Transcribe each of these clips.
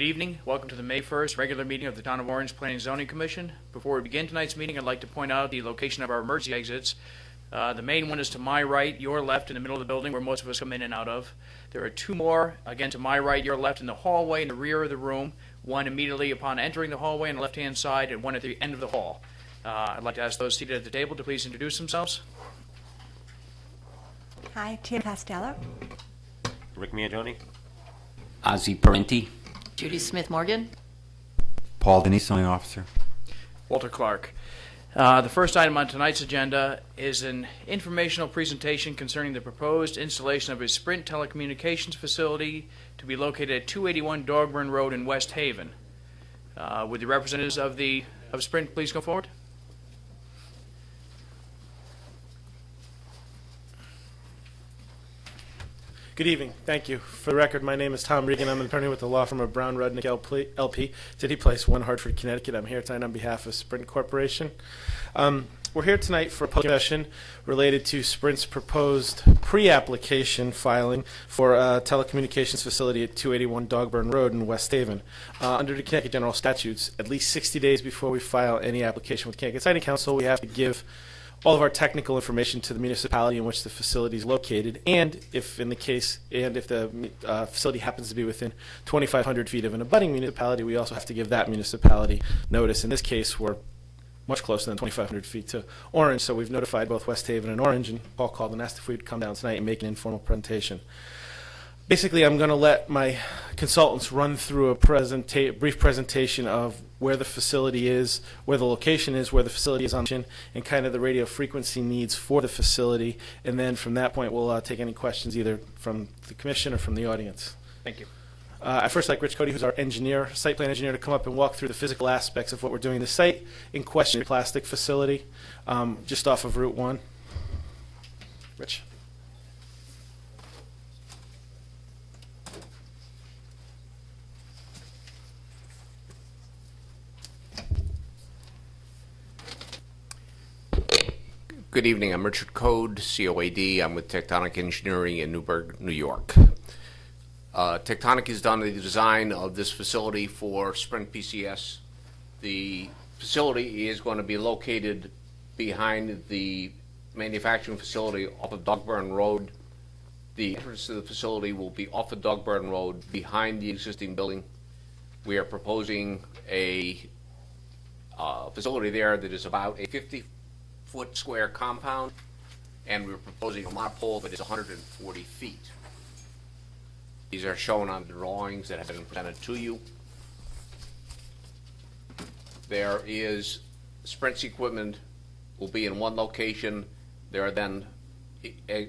evening. Welcome to the May 1st regular meeting of the Town of Orange Planning and Zoning Commission. Before we begin tonight's meeting, I'd like to point out the location of our emergency exits. The main one is to my right, your left, in the middle of the building where most of us come in and out of. There are two more, again to my right, your left, in the hallway in the rear of the room, one immediately upon entering the hallway on the left-hand side and one at the end of the hall. I'd like to ask those seated at the table to please introduce themselves. Hi, Tim Costello. Rick Miagioni. Ozzy Parenti. Judy Smith-Morgan. Paul Denise, zoning officer. Walter Clark. The first item on tonight's agenda is an informational presentation concerning the proposed installation of a Sprint telecommunications facility to be located at 281 Dogburn Road in West Haven. Would the representatives of Sprint please go forward? Good evening. Thank you. For the record, my name is Tom Regan. I'm an attorney with the law firm of Brown Rudnick LP, City Place 1, Hartford, Connecticut. I'm here tonight on behalf of Sprint Corporation. We're here tonight for a public session related to Sprint's proposed pre-application filing for a telecommunications facility at 281 Dogburn Road in West Haven. Under the Connecticut General Statutes, at least 60 days before we file any application with Connecticut Siting Council, we have to give all of our technical information to the municipality in which the facility is located, and if the facility happens to be within 2,500 feet of an abutting municipality, we also have to give that municipality notice. In this case, we're much closer than 2,500 feet to Orange, so we've notified both West Haven and Orange, and Paul called and asked if we'd come down tonight and make an informal presentation. Basically, I'm going to let my consultants run through a brief presentation of where the facility is, where the location is, where the facility is on mission, and kind of the radio frequency needs for the facility. And then from that point, we'll take any questions either from the commission or from the audience. Thank you. I'd first like Rich Cody, who's our engineer, site plan engineer, to come up and walk through the physical aspects of what we're doing. The site in question, plastic facility, just off of Route 1. Rich. Good evening. I'm Richard Code, COAD. I'm with Tectonic Engineering in Newburgh, New York. Tectonic has done the design of this facility for Sprint PCS. The facility is going to be located behind the manufacturing facility off of Dogburn Road. The entrance to the facility will be off of Dogburn Road behind the existing building. We are proposing a facility there that is about a 50-foot square compound, and we're proposing a monopole that is 140 feet. These are shown on the drawings that have been presented to you. There is Sprint's equipment will be in one location. There are then a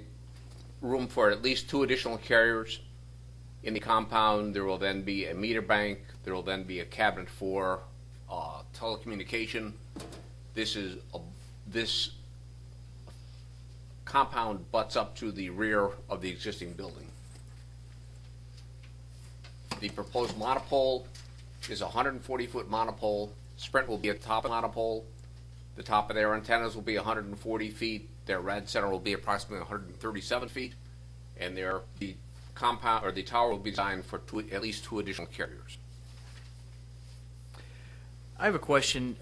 room for at least 2 additional carriers in the compound. There will then be a meter bank. There will then be a cabinet for telecommunication. This compound butts up to the rear of the existing building. The proposed monopole is a 140-foot monopole. Sprint will be at the top of the monopole. The top of their antennas will be 140 feet. Their rad center will be approximately 137 feet, and the compound or the tower will be designed for at least 2 additional carriers. I have a question.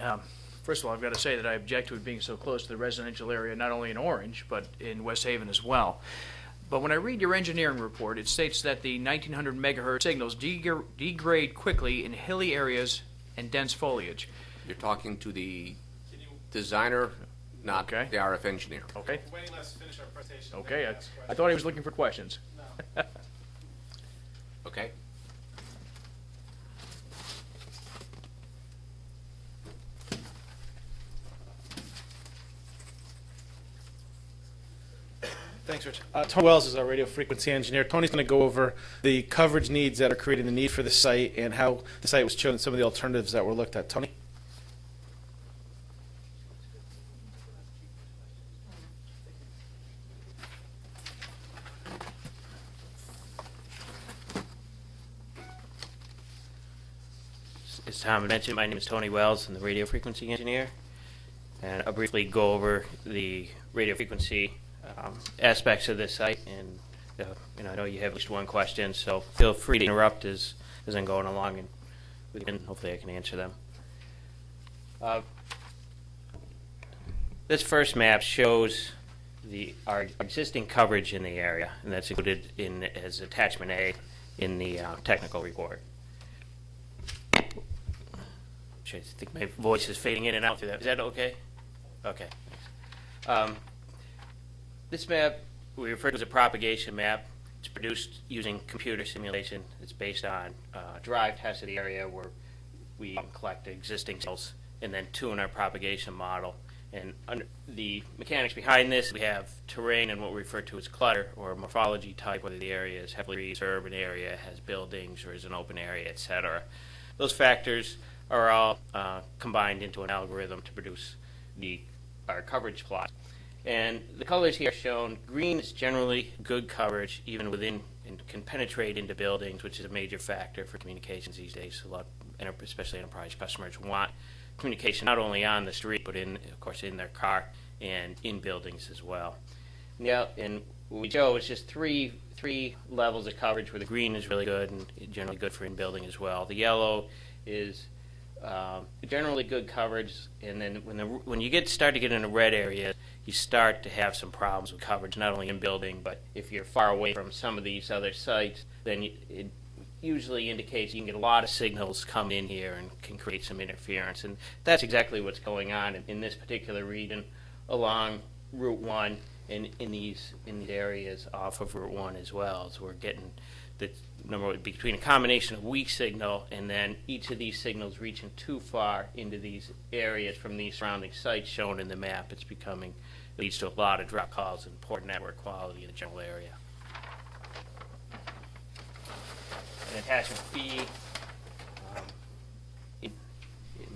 First of all, I've got to say that I object to it being so close to the residential area, not only in Orange, but in West Haven as well. But when I read your engineering report, it states that the 1900 megahertz signals degrade quickly in hilly areas and dense foliage. You're talking to the designer, not the RF engineer. Okay. Waiting, let's finish our presentation. Okay. I thought he was looking for questions. No. Okay. Thanks, Rich. Tony Wells is our radio frequency engineer. Tony's going to go over the coverage needs that are creating the need for the site and how the site was chosen, some of the alternatives that were looked at. Tony? As Tom mentioned, my name is Tony Wells. I'm the radio frequency engineer. And I'll briefly go over the radio frequency aspects of this site, and I know you have at least one question, so feel free to interrupt as I'm going along and hopefully I can answer them. This first map shows our existing coverage in the area, and that's included as attachment A in the technical report. I think my voice is fading in and out through that. Is that okay? Okay. This map we refer to as a propagation map. It's produced using computer simulation. It's based on drive test of the area where we collect existing signals and then tune our propagation model. And under the mechanics behind this, we have terrain and what we refer to as clutter or morphology type, whether the area is heavily trees, urban area, has buildings, or is an open area, etc. Those factors are all combined into an algorithm to produce our coverage plot. And the colors here are shown. Green is generally good coverage, even within and can penetrate into buildings, which is a major factor for communications these days. A lot, especially enterprise customers, want communication not only on the street, but of course, in their car and in buildings as well. Yeah, and what we show is just three levels of coverage, where the green is really good and generally good for in building as well. The yellow is generally good coverage, and then when you start to get into red areas, you start to have some problems with coverage, not only in building, but if you're far away from some of these other sites, then it usually indicates you can get a lot of signals come in here and can create some interference, and that's exactly what's going on in this particular region along Route 1 and in these areas off of Route 1 as well. So we're getting the number between a combination of weak signal and then each of these signals reaching too far into these areas from these surrounding sites shown in the map. Leads to a lot of drop calls and poor network quality in the general area. And attachment B in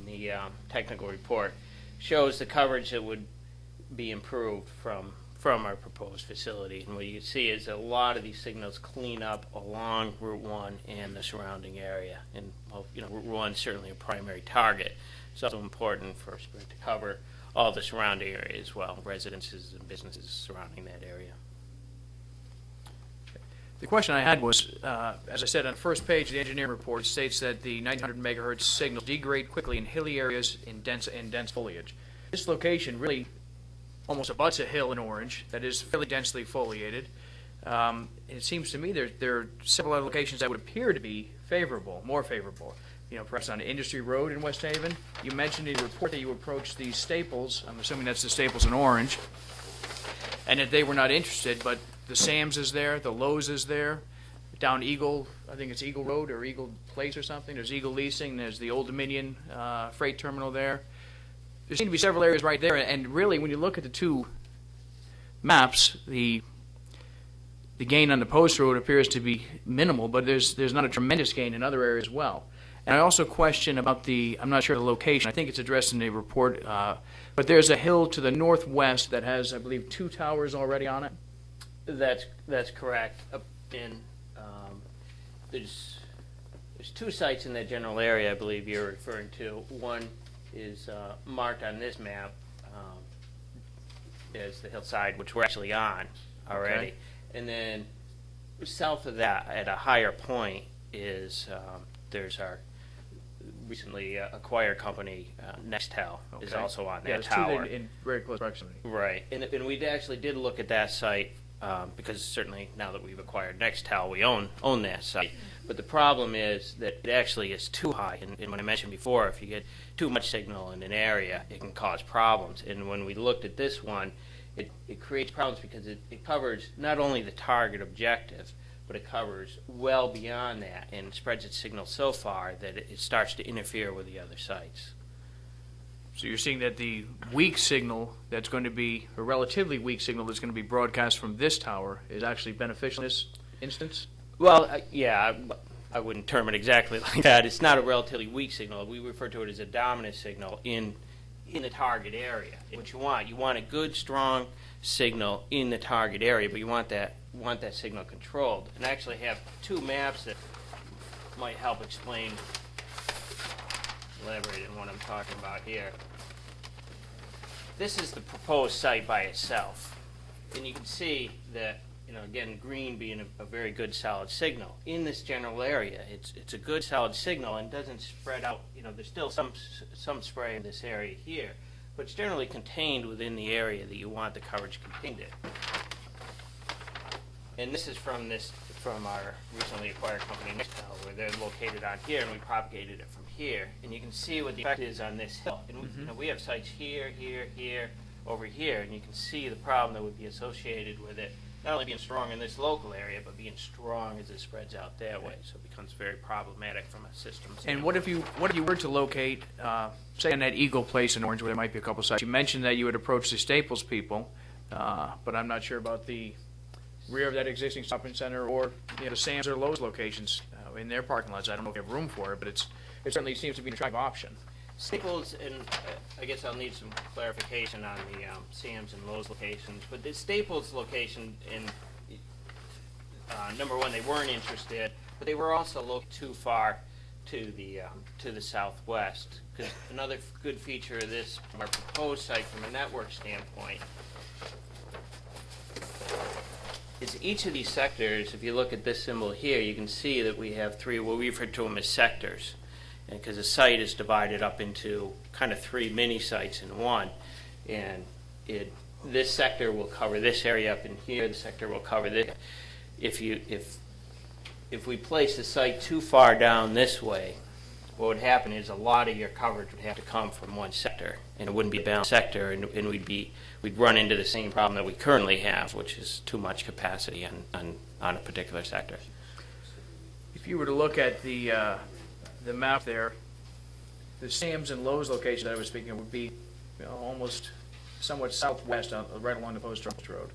the technical report shows the coverage that would be improved from our proposed facility. And what you can see is a lot of these signals clean up along Route 1 and the surrounding area. And Route 1 is certainly a primary target. It's also important for Sprint to cover all the surrounding area as well, residences and businesses surrounding that area. The question I had was, as I said, on the first page of the engineering report, it states that the 900 megahertz signals degrade quickly in hilly areas in dense foliage. This location really almost abuts a hill in Orange that is fairly densely foliated. It seems to me there are several other locations that would appear to be more favorable. Perhaps on Industry Road in West Haven. You mentioned in the report that you approached these Staples. I'm assuming that's the Staples in Orange, and that they were not interested, but the Sam's is there, the Lowe's is there, down Eagle, I think it's Eagle Road or Eagle Place or something. There's Eagle Leasing, there's the Old Dominion freight terminal there. There seem to be several areas right there, and really when you look at the two maps, the gain on the post road appears to be minimal, but there's not a tremendous gain in other areas as well. And I also question about I'm not sure of the location, I think it's addressed in the report, but there's a hill to the northwest that has, I believe, 2 towers already on it. That's correct. There's 2 sites in that general area I believe you're referring to. One is marked on this map as the hillside, which we're actually on already. Okay. And then south of that, at a higher point, there's our recently acquired company, Nextel, is also on that tower. In very close proximity. Right. And we actually did look at that site because certainly now that we've acquired Nextel, we own that site. But the problem is that it actually is too high. And when I mentioned before, if you get too much signal in an area, it can cause problems. And when we looked at this one, it creates problems because it covers not only the target objective, but it covers well beyond that and spreads its signal so far that it starts to interfere with the other sites. So you're seeing that the weak signal that's going to be, a relatively weak signal that's going to be broadcast from this tower is actually beneficial in this instance? Well, yeah, I wouldn't term it exactly like that. It's not a relatively weak signal. We refer to it as a dominant signal in the target area. What you want a good, strong signal in the target area, but you want that signal controlled. And I actually have 2 maps that might help elaborate on what I'm talking about here. This is the proposed site by itself, and you can see that again, green being a very good solid signal. In this general area, it's a good solid signal and doesn't spread out. There's still some spray in this area here, but it's generally contained within the area that you want the coverage contained in. And this is from our recently acquired company, Nixtel, where they're located on here, and we propagated it from here. And you can see what the effect is on this hill. And we have sites here, over here, and you can see the problem that would be associated with it, not only being strong in this local area, but being strong as it spreads out that way. So it becomes very problematic from a system standpoint. And what if you were to locate, say, on that Eagle Place in Orange, where there might be a couple sites? You mentioned that you would approach the Staples people, but I'm not sure about the rear of that existing shopping center or the Sam's or Lowe's locations in their parking lots. I don't know if they have room for it, but it certainly seems to be an attractive option. Staples, and I guess I'll need some clarification on the Sam's and Lowe's locations, but the Staples location, number one, they weren't interested, but they were also located too far to the southwest. Because another good feature of this, our proposed site from a network standpoint, is each of these sectors. If you look at this symbol here, you can see that we have three, what we refer to them as sectors. Because the site is divided up into kind of three mini sites in one, and this sector will cover this area up in here. The sector will cover this. If we place the site too far down this way, what would happen is a lot of your coverage would have to come from one sector, and it wouldn't be a balanced sector, and we'd run into the same problem that we currently have, which is too much capacity on a particular sector. If you were to look at the map there, the Sam's and Lowe's location that I was speaking of would be almost somewhat southwest, right along the Post Office Road.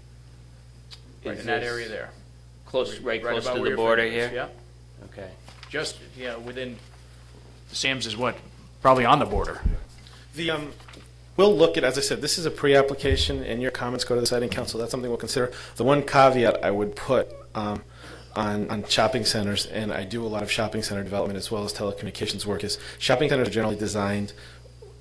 Right in that area there. Close about to where the border finger is. here? Yeah. Okay. Just, within, the Sam's is what? Probably on the border. We'll look at, as I said, this is a pre-application, and your comments go to the siting council. That's something we'll consider. The one caveat I would put on shopping centers, and I do a lot of shopping center development as well as telecommunications work, is shopping centers are generally designed,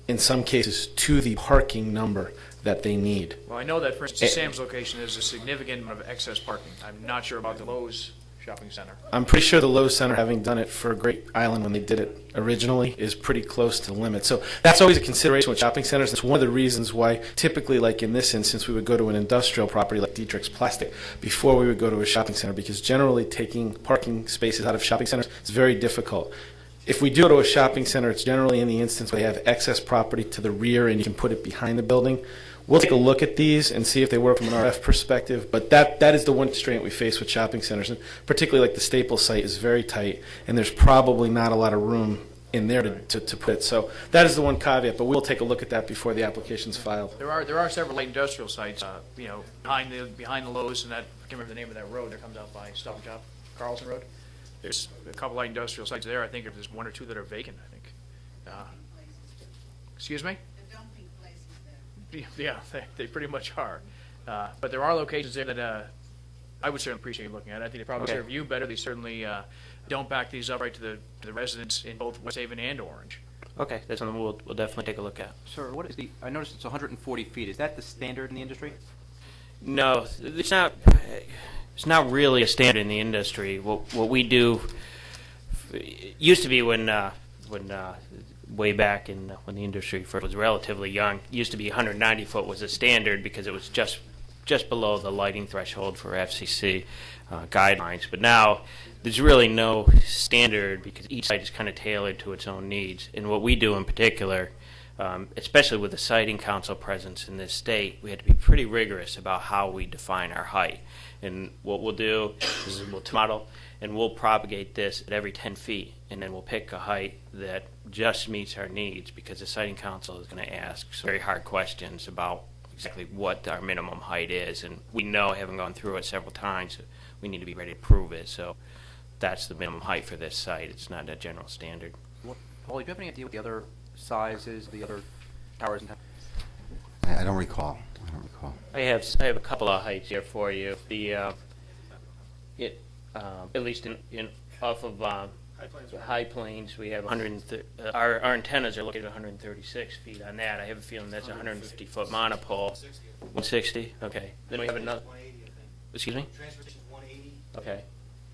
in some cases, to the parking number that they need. Well, I know that, for instance, the Sam's location is a significant amount of excess parking. I'm not sure about the Lowe's shopping center. I'm pretty sure the Lowe's Center, having done it for Great Island when they did it originally, is pretty close to the limit. So that's always a consideration with shopping centers. It's one of the reasons why typically, like in this instance, we would go to an industrial property like Dietrich's Plastic before we would go to a shopping center, because generally taking parking spaces out of shopping centers is very difficult. If we do go to a shopping center, it's generally in the instance where they have excess property to the rear and you can put it behind the building. We'll take a look at these and see if they work from an RF perspective, but that is the one constraint we face with shopping centers, and particularly like the Staples site is very tight, and there's probably not a lot of room in there to put it. So that is the one caveat, but we'll take a look at that before the application's filed. There are several light industrial sites, behind the Lowe's, and that, I can't remember the name of that road that comes out by Stop and Shop, Carlson Road. There's a couple light industrial sites there. I think there's one or two that are vacant, I think. Excuse me? Yeah, they pretty much are. But there are locations there that I would certainly appreciate looking at. I think they probably serve you better. They certainly don't back these up right to the residents in both West Haven and Orange. Okay, that's something we'll definitely take a look at. Sir, what is I noticed it's 140 feet. Is that the standard in the industry? No, it's not. It's not really a standard in the industry. What we do, it used to be when way back when the industry first was relatively young, it used to be 190 foot was a standard because it was just below the lighting threshold for FCC guidelines. But now there's really no standard because each site is kind of tailored to its own needs. And what we do in particular, especially with the siting council presence in this state, we had to be pretty rigorous about how we define our height. And what we'll do is we'll model and we'll propagate this at every 10 feet, and then we'll pick a height that just meets our needs, because the siting council is going to ask some very hard questions about exactly what our minimum height is, and we know, having gone through it several times, we need to be ready to prove it. So that's the minimum height for this site. It's not a general standard. Paul, do you have any idea what the other sizes, the other towers in town? I don't recall. I have a couple of heights here for you. At least in off of High Plains, we have our antennas are located at 136 feet on that. I have a feeling that's a 150 foot monopole. 160. Okay. Then we have another. Excuse me? Transfer station 180. Okay.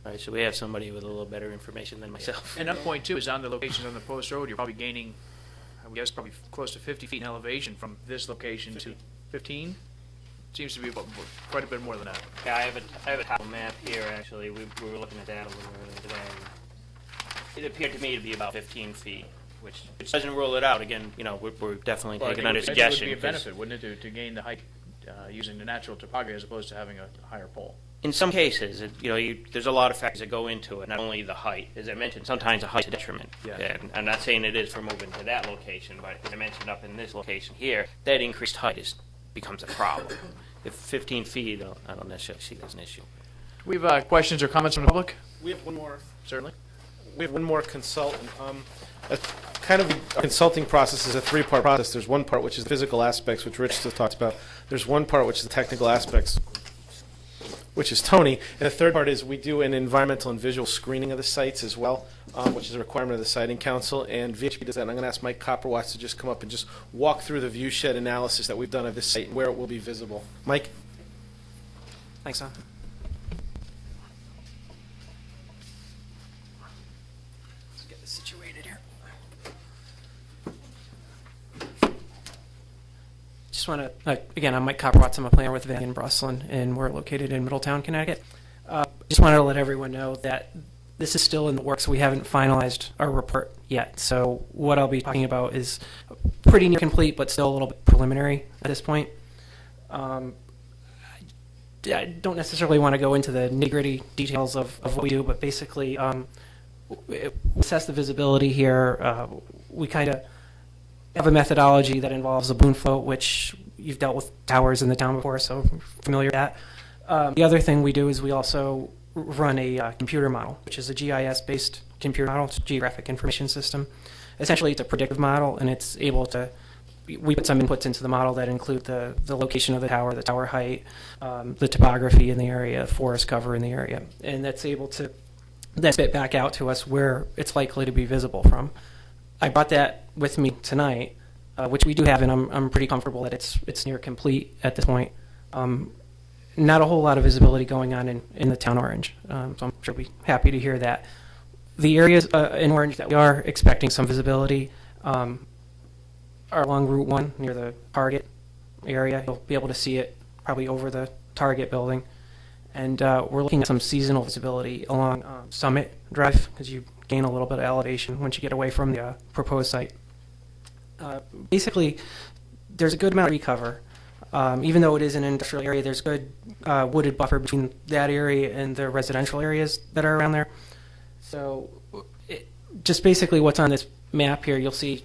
All right, so we have somebody with a little better information than myself. And another point too is on the locations on the post road, you're probably gaining, I would guess, probably close to 50 feet in elevation from this location to 15? Seems to be about quite a bit more than that. Yeah, I have a top map here, actually. We were looking at that a little earlier today. It appeared to me to be about 15 feet, which doesn't rule it out. Again, you know, we're definitely Well, I taking think under it would suggestion. be a 'cause benefit, wouldn't it, to gain the height using the natural topography as opposed to having a higher pole? In some cases, there's a lot of factors that go into it, not only the height. As I mentioned, sometimes the height's a detriment. Yeah. And I'm not saying it is for moving to that location, but as I mentioned up in this location here, that increased height becomes a problem. If 15 feet, I don't necessarily see that as an issue. We have questions or comments from the public? We have one more. Certainly. We have one more consultant. Kind of a consulting process is a three-part process. There's one part which is the physical aspects, which Rich just talked about. There's one part which is the technical aspects, which is Tony. And the third part is we do an environmental and visual screening of the sites as well, which is a requirement of the Siting Council. And VHB does that. And I'm going to ask Mike Copperwatz to just come up and just walk through the view shed analysis that we've done of this site and where it will be visible. Mike? Thanks, Tom. Let's get this situated here. Just want to, again, I'm Mike Copperwatz. I'm a planner with Van Bruslin, and we're located in Middletown, Connecticut. Just wanted to let everyone know that this is still in the works. We haven't finalized our report yet. So what I'll be talking about is pretty near complete, but still a little bit preliminary at this point. I don't necessarily want to go into the nitty-gritty details of what we do, but basically we assess the visibility here. We kind of have a methodology that involves a balloon float, which you've dealt with towers in the town before, so familiar with that. The other thing we do is we also run a computer model, which is a GIS-based computer model. It's a geographic information system. Essentially, it's a predictive model, and it's able to we put some inputs into the model that include the location of the tower height, the topography in the area, forest cover in the area, and that's able to then spit back out to us where it's likely to be visible from. I brought that with me tonight, which we do have, and I'm pretty comfortable that it's near complete at this point. Not a whole lot of visibility going on in the town Orange, so I'm sure we'll be happy to hear that. The areas in Orange that we are expecting some visibility are along Route 1 near the Target area. You'll be able to see it probably over the Target building. And we're looking at some seasonal visibility along Summit Drive because you gain a little bit of elevation once you get away from the proposed site. Basically, there's a good amount of tree cover. Even though it is an industrial area, there's good wooded buffer between that area and the residential areas that are around there. So just basically what's on this map here, you'll see,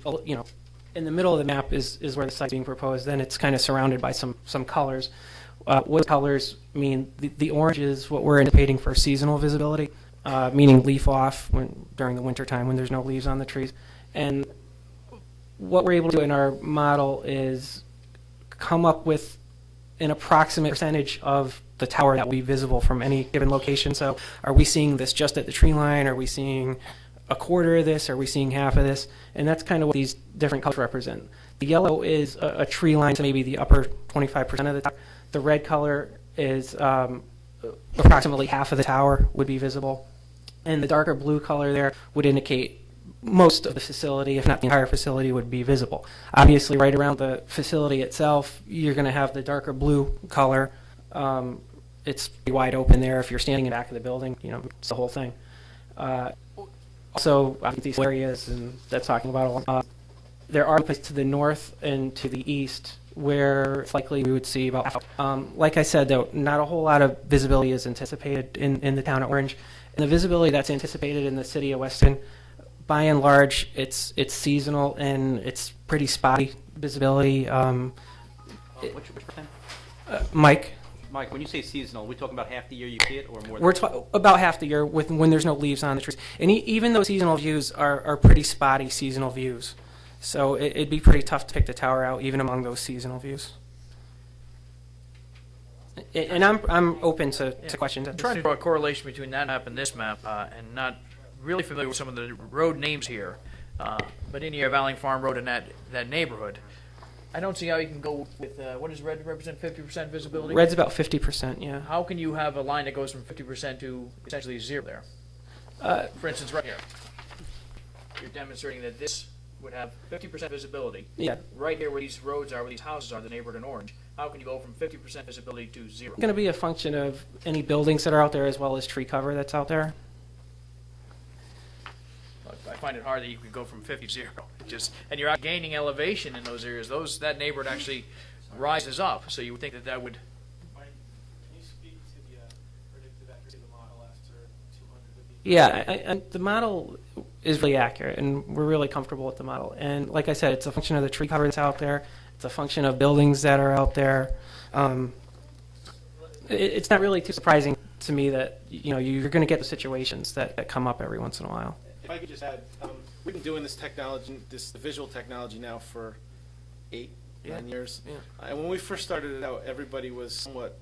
in the middle of the map is where the site's being proposed. Then it's kind of surrounded by some colors. What colors mean? The orange is what we're anticipating for seasonal visibility, meaning leaf off during the winter time when there's no leaves on the trees. And what we're able to do in our model is come up with an approximate percentage of the tower that will be visible from any given location. So are we seeing this just at the tree line? Are we seeing a quarter of this? Are we seeing half of this? And that's kind of what these different colors represent. The yellow is a tree line, so maybe the upper 25% of the tower. The red color is approximately half of the tower would be visible. And the darker blue color there would indicate most of the facility, if not the entire facility, would be visible. Obviously, right around the facility itself, you're going to have the darker blue color. It's pretty wide open there. If you're standing in the back of the building, it's the whole thing. Also, these areas, and that's talking about, there are places to the north and to the east where it's likely we would see about half. Like I said, though, not a whole lot of visibility is anticipated in the town of Orange. And the visibility that's anticipated in the city of Weston, by and large, it's seasonal and it's pretty spotty visibility. Which percent? Mike? Mike, when you say seasonal, are we talking about half the year you see it, or more? We're about half the year when there's no leaves on the trees. And even those seasonal views are pretty spotty seasonal views. So it'd be pretty tough to pick the tower out, even among those seasonal views. And I'm open to questions. I'm trying to draw a correlation between that map and this map, and not really familiar with some of the road names here. But in here, Valley Farm Road and that neighborhood, I don't see how you can go with, what does red represent, 50% visibility? Red's about 50%, yeah. How can you have a line that goes from 50% to essentially zero there? For instance, right here. You're demonstrating that this would have 50% visibility. Yeah. Right here where these roads are, where these houses are, the neighborhood in orange. How can you go from 50% visibility to zero? It's going to be a function of any buildings that are out there as well as tree cover that's out there. I find it hard that you could go from 50 to zero. And you're out gaining elevation in those areas. That neighborhood actually rises up. So you would think that that would. Mike, can you speak to the predictive accuracy of the model after 200? Yeah, the model is really accurate, and we're really comfortable with the model. And like I said, it's a function of the tree cover that's out there. It's a function of buildings that are out there. It's not really too surprising to me that you're going to get the situations that come up every once in a while. If I could just add, we've been doing this technology, this visual technology now for 9 years. Yeah. And when we first started it out, everybody was somewhat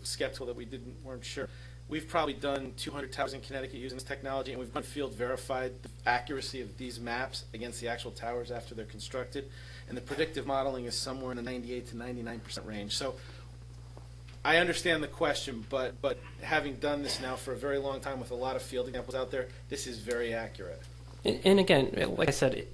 skeptical that weren't sure. We've probably done 200 towers in Connecticut using this technology, and we've done field verified the accuracy of these maps against the actual towers after they're constructed. And the predictive modeling is somewhere in the 98 to 99% range. So I understand the question, but having done this now for a very long time with a lot of field examples out there, this is very accurate. And again, like I said,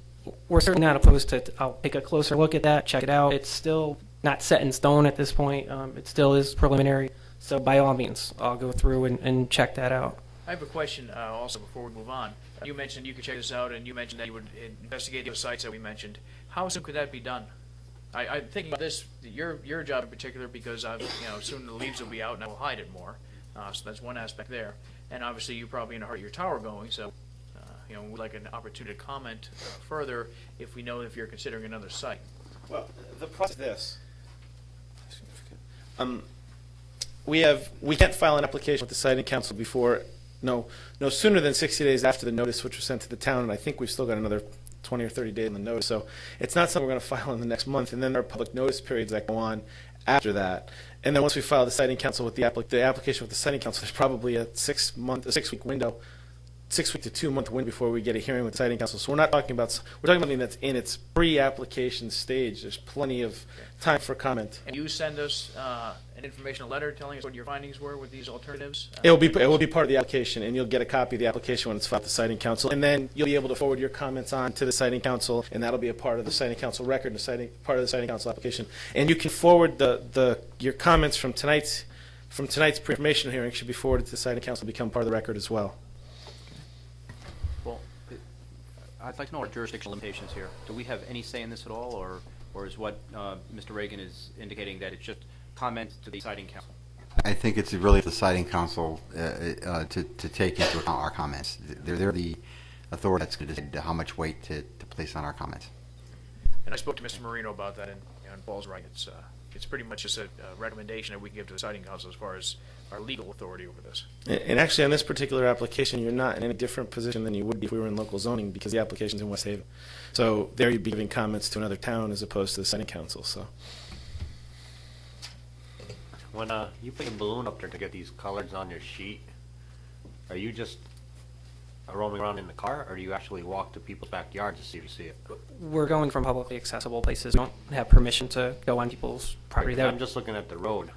we're certainly not opposed to. I'll take a closer look at that, check it out. It's still not set in stone at this point. It still is preliminary. So by all means, I'll go through and check that out. I have a question also before we move on. You mentioned you could check this out, and you mentioned that you would investigate the sites that we mentioned. How soon could that be done? I'm thinking about this, your job in particular, because soon the leaves will be out and I will hide it more. So that's one aspect there. And obviously you're probably in a hurry, your tower going, so we'd like an opportunity to comment further if we know if you're considering another site. Well, the process is this. We can't file an application with the siting council before, no sooner than 60 days after the notice which was sent to the town, and I think we've still got another 20 or 30 days in the notice. So it's not something we're going to file in the next month, and then there are public notice periods that go on after that. And then once we file the siting council with the application with the siting council, there's probably a 6-week window, 6-week to 2-month window before we get a hearing with the siting council. So we're talking about something that's in its pre-application stage. There's plenty of time for comment. And you send us an informational letter telling us what your findings were with these alternatives? It will be part of the application, and you'll get a copy of the application when it's filed with the siting council, and then you'll be able to forward your comments on to the siting council, and that'll be a part of the siting council record, and part of the siting council application. And you can forward your comments from tonight's pre-information hearing should be forwarded to the siting council and become part of the record as well. Well, I'd like to know our jurisdictional limitations here. Do we have any say in this at all, or is what Mr. Reagan is indicating that it's just comments to the siting council? I think it's really the siting council to take into account our comments. They're the authority that's going to decide how much weight to place on our comments. And I spoke to Mr. Marino about that, and Paul's right. It's pretty much just a recommendation that we can give to the siting council as far as our legal authority over this. And actually, on this particular application, you're not in any different position than you would be if we were in local zoning, because the application's in West Haven. So there you'd be giving comments to another town as opposed to the siting council. So. When you put a balloon up there to get these colors on your sheet, are you just roaming around in the car, or do you actually walk to people's backyards to see if you see it? We're going from publicly accessible places. We don't have permission to go on people's property. I'm just looking at the road,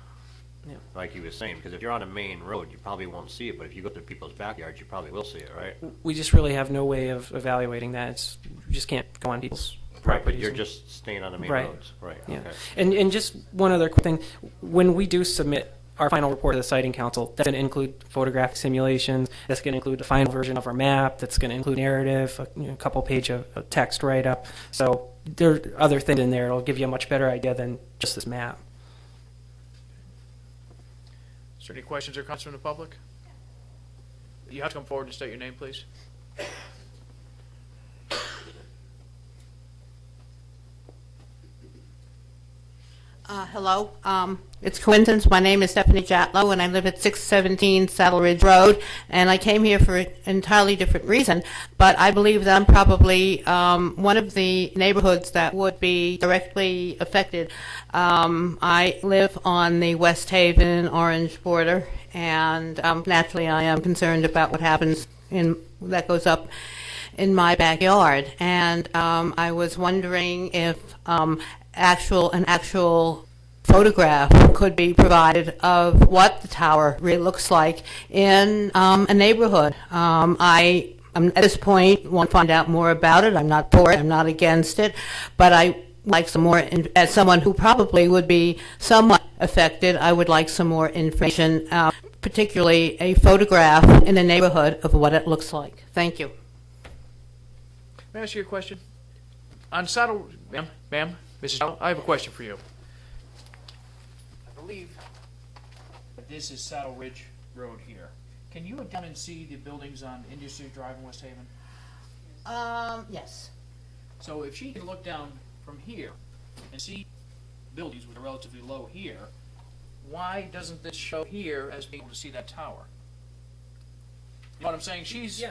Yeah. like you were saying, because if you're on a main road, you probably won't see it, but if you go to people's backyards, you probably will see it, right? We just really have no way of evaluating that. We just can't go on people's Right, properties. but you're just staying on the main Right. roads, right? Yeah. Okay. And just one other quick thing. When we do submit our final report to the siting council, that's going to include photographic simulations. That's going to include the final version of our map. That's going to include narrative, a couple page of text write-up. So there are other things in there. It'll give you a much better idea than just this map. Is there any questions or comments from the public? You have to come forward and state your name, please. Hello. It's coincidence. My name is Stephanie Jatlow, and I live at 617 Saddle Ridge Road. And I came here for an entirely different reason. But I believe that I'm probably one of the neighborhoods that would be directly affected. I live on the West Haven Orange border, and naturally I am concerned about what happens that goes up in my backyard. And I was wondering if an actual photograph could be provided of what the tower really looks like in a neighborhood. I'm at this point want to find out more about it. I'm not for it. I'm not against it, but I like some more. As someone who probably would be somewhat affected, I would like some more information, particularly a photograph in the neighborhood of what it looks like. Thank you. May I ask you a question? On Saddle, ma'am, Mrs. Saddle, I have a question for you. I believe that this is Saddle Ridge Road here. Can you look down and see the buildings on Industry Drive in West Haven? Yes. So if she can look down from here and see buildings which are relatively low here, why doesn't this show here as being able to see that tower? You know what I'm saying? She's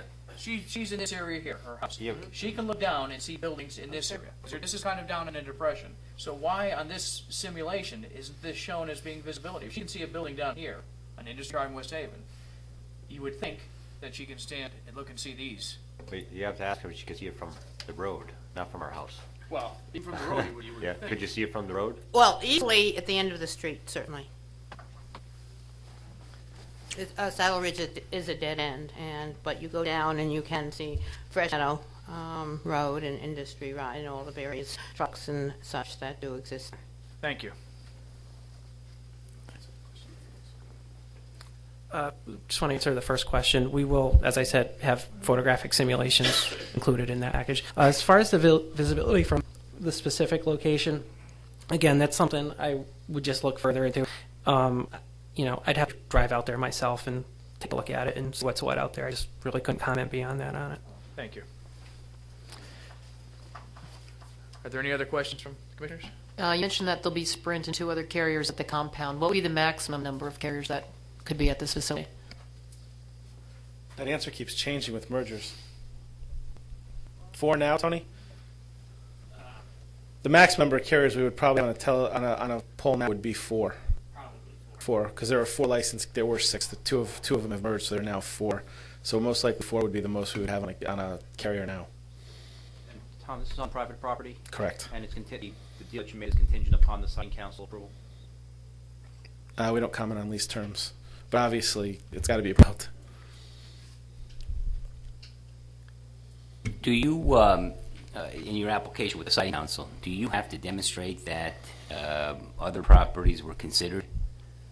in this area here, her house. Yeah. She can look down and see buildings in this area. So this is kind of down in a depression. So why on this simulation isn't this shown as being visibility? If she can see a building down here on Industry Drive in West Haven, you would think that she can stand and look and see these. But you have to ask her if she can see it from the road, not from our house. Well, even from the road, you would Yeah, think. could you see it from the road? Well, easily at the end of the street, certainly. Saddle Ridge is a dead end, but you go down and you can see Fresh Meadow Road and Industry Ride and all the various trucks and such that do exist. Thank you. Just want to answer the first question. We will, as I said, have photographic simulations included in that package. As far as the visibility from the specific location, again, that's something I would just look further into. I'd have to drive out there myself and take a look at it and see what's what out there. I just really couldn't comment beyond that on it. Thank you. Are there any other questions from commissioners? You mentioned that there'll be Sprint and 2 other carriers at the compound. What would be the maximum number of carriers that could be at this facility? That answer keeps changing with mergers. 4 now, Tony? The max number of carriers we would probably on a poll now would be 4. Four, because there are 4 licensed. There were 6. Two of them have merged, so there are now 4. So most likely 4 would be the most we would have on a carrier now. And Tom, this is on private property? Correct. And it's the deal that you made is contingent upon the siting council approval? We don't comment on lease terms, but obviously it's got to be built. Do you, in your application with the Site Council, do you have to demonstrate that other properties were considered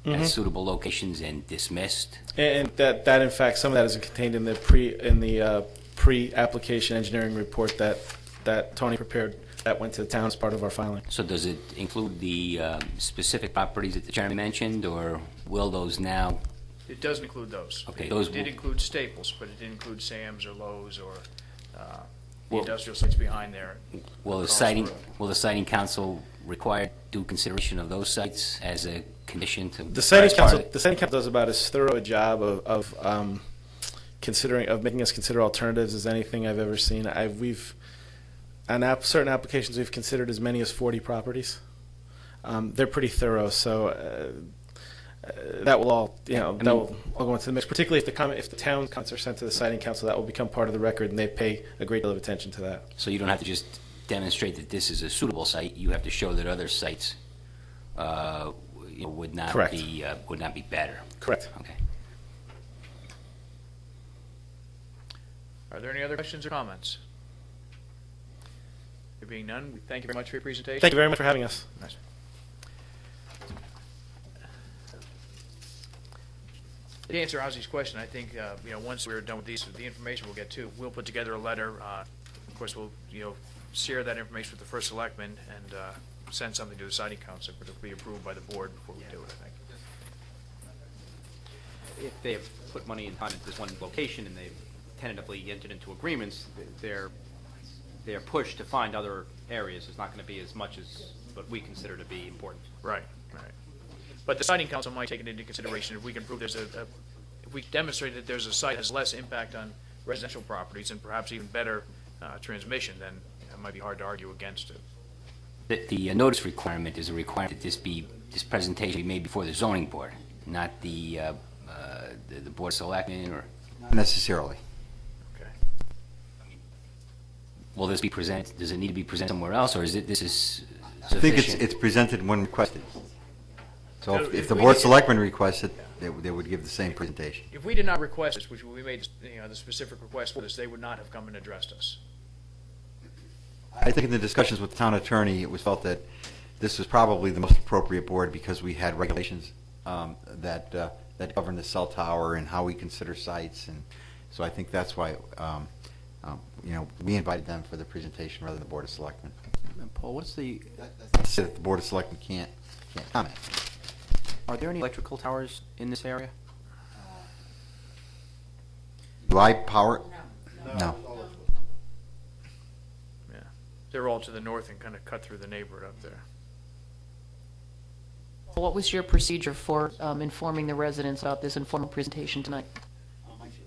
as suitable locations and dismissed? And that in fact some of that is contained in the pre-application engineering report that Tony prepared that went to the town as part of our filing. So does it include the specific properties that the chairman mentioned, or will those now? It does include those. Okay, It those did will- include Staples, but it didn't include Sam's or Lowe's or the Well- industrial sites behind there. Will the across siting road. will the siting council require due consideration of those sites as a condition to The siting as part council, of- the siting council does about as thorough a job of making us consider alternatives as anything I've ever seen. On certain applications we've considered as many as 40 properties. They're pretty thorough, so that will all that will all go into the mix. Particularly if the town comments are sent to the siting council, that will become part of the record, and they pay a great deal of attention to that. So you don't have to just demonstrate that this is a suitable site. You have to show that other sites would not Correct. would not be better. Correct. Okay. Are there any other questions or comments? There being none, we thank you very much for your presentation. Thank you very much for having us. Nice. To answer Ozzy's question, I think once we're done with the information we'll get to, we'll put together a letter. Of course, we'll share that information with the first selectman and send something to the siting council, but it'll be approved by the board before we do it, I think. If they have put money and time into this one location and they've tentatively entered into agreements, they're pushed to find other areas. It's not going to be as much as what we consider to be important. Right. But the siting council might take it into consideration if we can prove if we demonstrate that there's a site that has less impact on residential properties and perhaps even better transmission, then it might be hard to argue against it. The notice requirement is a requirement that this presentation be made before the zoning board, not the board of selectmen, or Not necessarily. Okay. will this be presented? Does it need to be presented somewhere else, or is it this is I think sufficient? it's presented when requested. So So if if the we Board of did- Selectmen requests it, they would give the same presentation. If we did not request this, which we made, the specific request for this, they would not have come and addressed us. I think in the discussions with the town attorney, it was felt that this was probably the most appropriate board because we had regulations that govern the cell tower and how we consider sites, and so I think that's why we invited them for the presentation rather than the Board of Selectmen. And Paul, what's the, So that the Board of Selectmen can't comment. are there any electrical towers in this area? Do I power? No. Yeah. They're all to the north and kind of cut through the neighborhood up there. What was your procedure for informing the residents about this informal presentation tonight?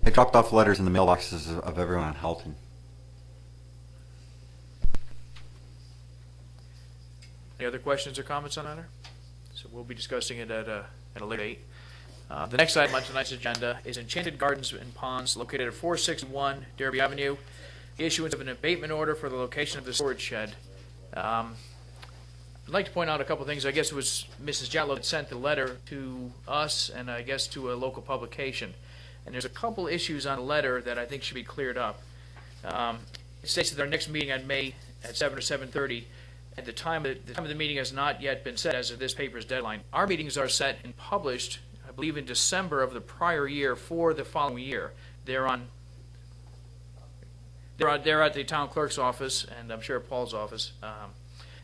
I dropped off letters in the mailboxes of everyone on Halton. Any other questions or comments on that? So we'll be discussing it at a later date. The next item on tonight's agenda is Enchanted Gardens and Ponds located at 461 Derby Avenue. The issuance of an abatement order for the location of the storage shed. I'd like to point out a couple things. I guess it was Mrs. Jatlow that sent the letter to us and I guess to a local publication. And there's a couple issues on the letter that I think should be cleared up. It states that our next meeting on May at 7 or 7:30. At the time of the meeting has not yet been set as of this paper's deadline. Our meetings are set and published, I believe, in December of the prior year for the following year. They're at the town clerk's office, and I'm sure Paul's office.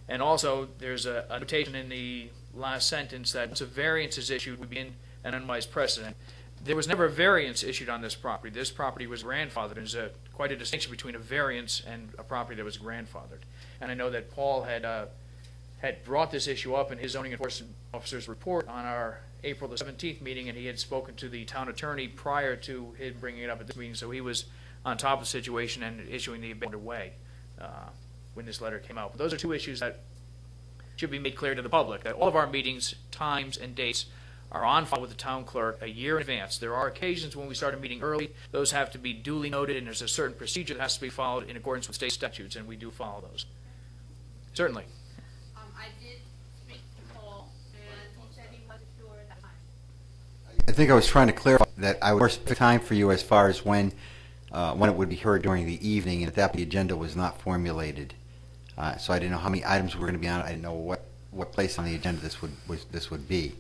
And also, there's a notation in the last sentence that once a variance is issued, we begin an unwise precedent. There was never a variance issued on this property. This property was grandfathered. There's quite a distinction between a variance and a property that was grandfathered. And I know that Paul had brought this issue up in his zoning enforcement officer's report on our April the 17th meeting, and he had spoken to the town attorney prior to him bringing it up at this meeting, so he was on top of the situation and issuing the abatement away when this letter came out. But those are two issues that should be made clear to the public, that all of our meetings, times, and dates are on file with the town clerk a year in advance. There are occasions when we start a meeting early. Those have to be duly noted, and there's a certain procedure that has to be followed in accordance with state statutes, and we do follow those. Certainly. I did speak to Paul, and he said he wasn't sure at the time. I think I was trying to clarify that I would specify time for you as far as when it would be heard during the evening, and that the agenda was not formulated. So I didn't know how many items were going to be on it. I didn't know what place on the agenda this would be.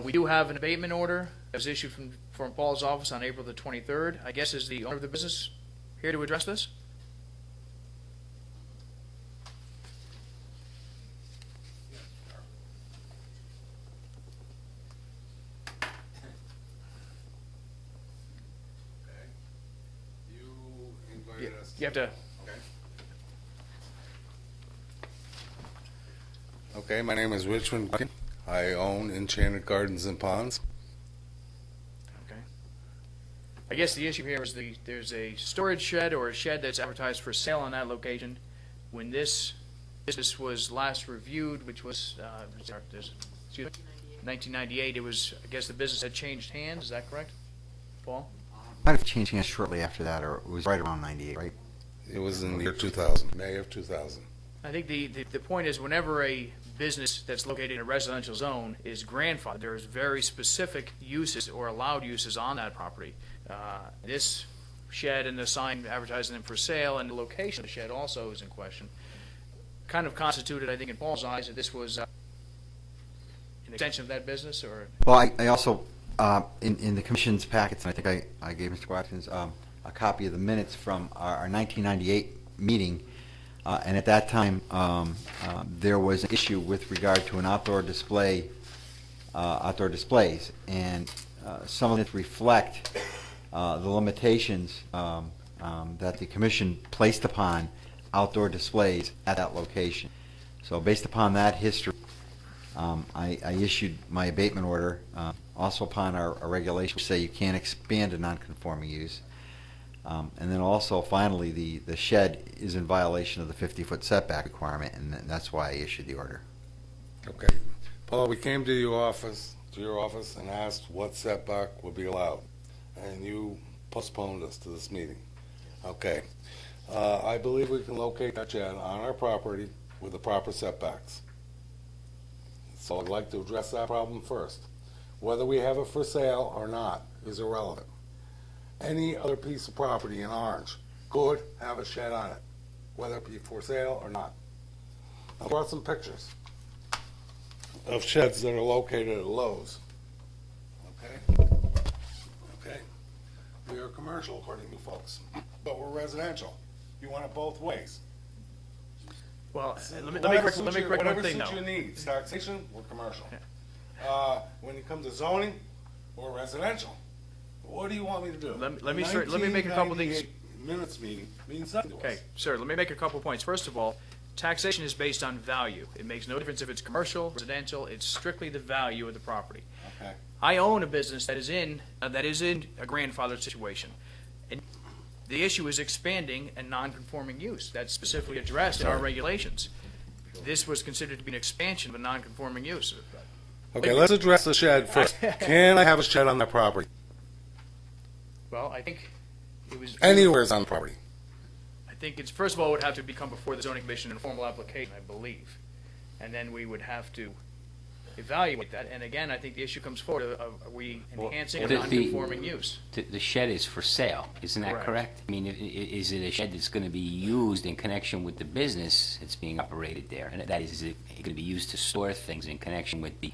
We do have an abatement order that was issued from Paul's office on April the 23rd. I guess is the owner of the business here to address this? You have to. Okay, my name is Richmond. I own Enchanted Gardens and Ponds. Okay. I guess the issue here is there's a storage shed or a shed that's advertised for sale on that location. When this was last reviewed, which was 1998, it was, I guess the business had changed hands. Is that correct, Paul? Might have changed hands shortly after that, or it was right around 98, right? It was in the year 2000, May of 2000. I think the point is whenever a business that's located in a residential zone is grandfathered, there's very specific uses or allowed uses on that property. This shed and the sign advertising them for sale and the location of the shed also is in question. Kind of constituted, I think, in Paul's eyes that this was an extension of that business, or? Well, I also, in the commission's packets, and I think I gave Mr. Watkins a copy of the minutes from our 1998 meeting, and at that time, there was an issue with regard to an outdoor displays, and some of it reflect the limitations that the commission placed upon outdoor displays at that location. So based upon that history, I issued my abatement order, also upon our regulations which say you can't expand a non-conforming use. And then also, finally, the shed is in violation of the 50-foot setback requirement, and that's why I issued the order. Okay. Paul, we came to your office and asked what setback would be allowed, and you postponed us to this meeting. Okay. I believe we can locate that shed on our property with the proper setbacks. So I'd like to address that problem first. Whether we have it for sale or not is irrelevant. Any other piece of property in Orange could have a shed on it, whether it be for sale or not. I brought some pictures of sheds that are located at Lowe's. Okay? We are commercial, according to you folks, but we're residential. You want it both ways. Well, let me correct one thing, Whatever though. suits your needs. Taxation, we're commercial. When it comes to zoning, we're residential. What do you want me to do? Let me make a couple things. 1998 minutes meeting means nothing to us. Okay, sir, let me make a couple points. First of all, taxation is based on value. It makes no difference if it's commercial, residential, it's strictly the value of the property. Okay. I own a business that is in a grandfathered situation. And the issue is expanding and non-conforming use. That's specifically addressed in our regulations. This was considered to be an expansion of a non-conforming use. Okay, let's address the shed first. Can I have a shed on that property? Well, I think it was... Anywhere's on the property. I think it's, first of all, it would have to become before the zoning commission in a formal application, I believe. And then we would have to evaluate that. And again, I think the issue comes forward of are we enhancing a non-conforming use? The shed is for sale, isn't that Correct. correct? I mean, is it a shed that's going to be used in connection with the business that's being operated there? And that is it going to be used to store things in connection with the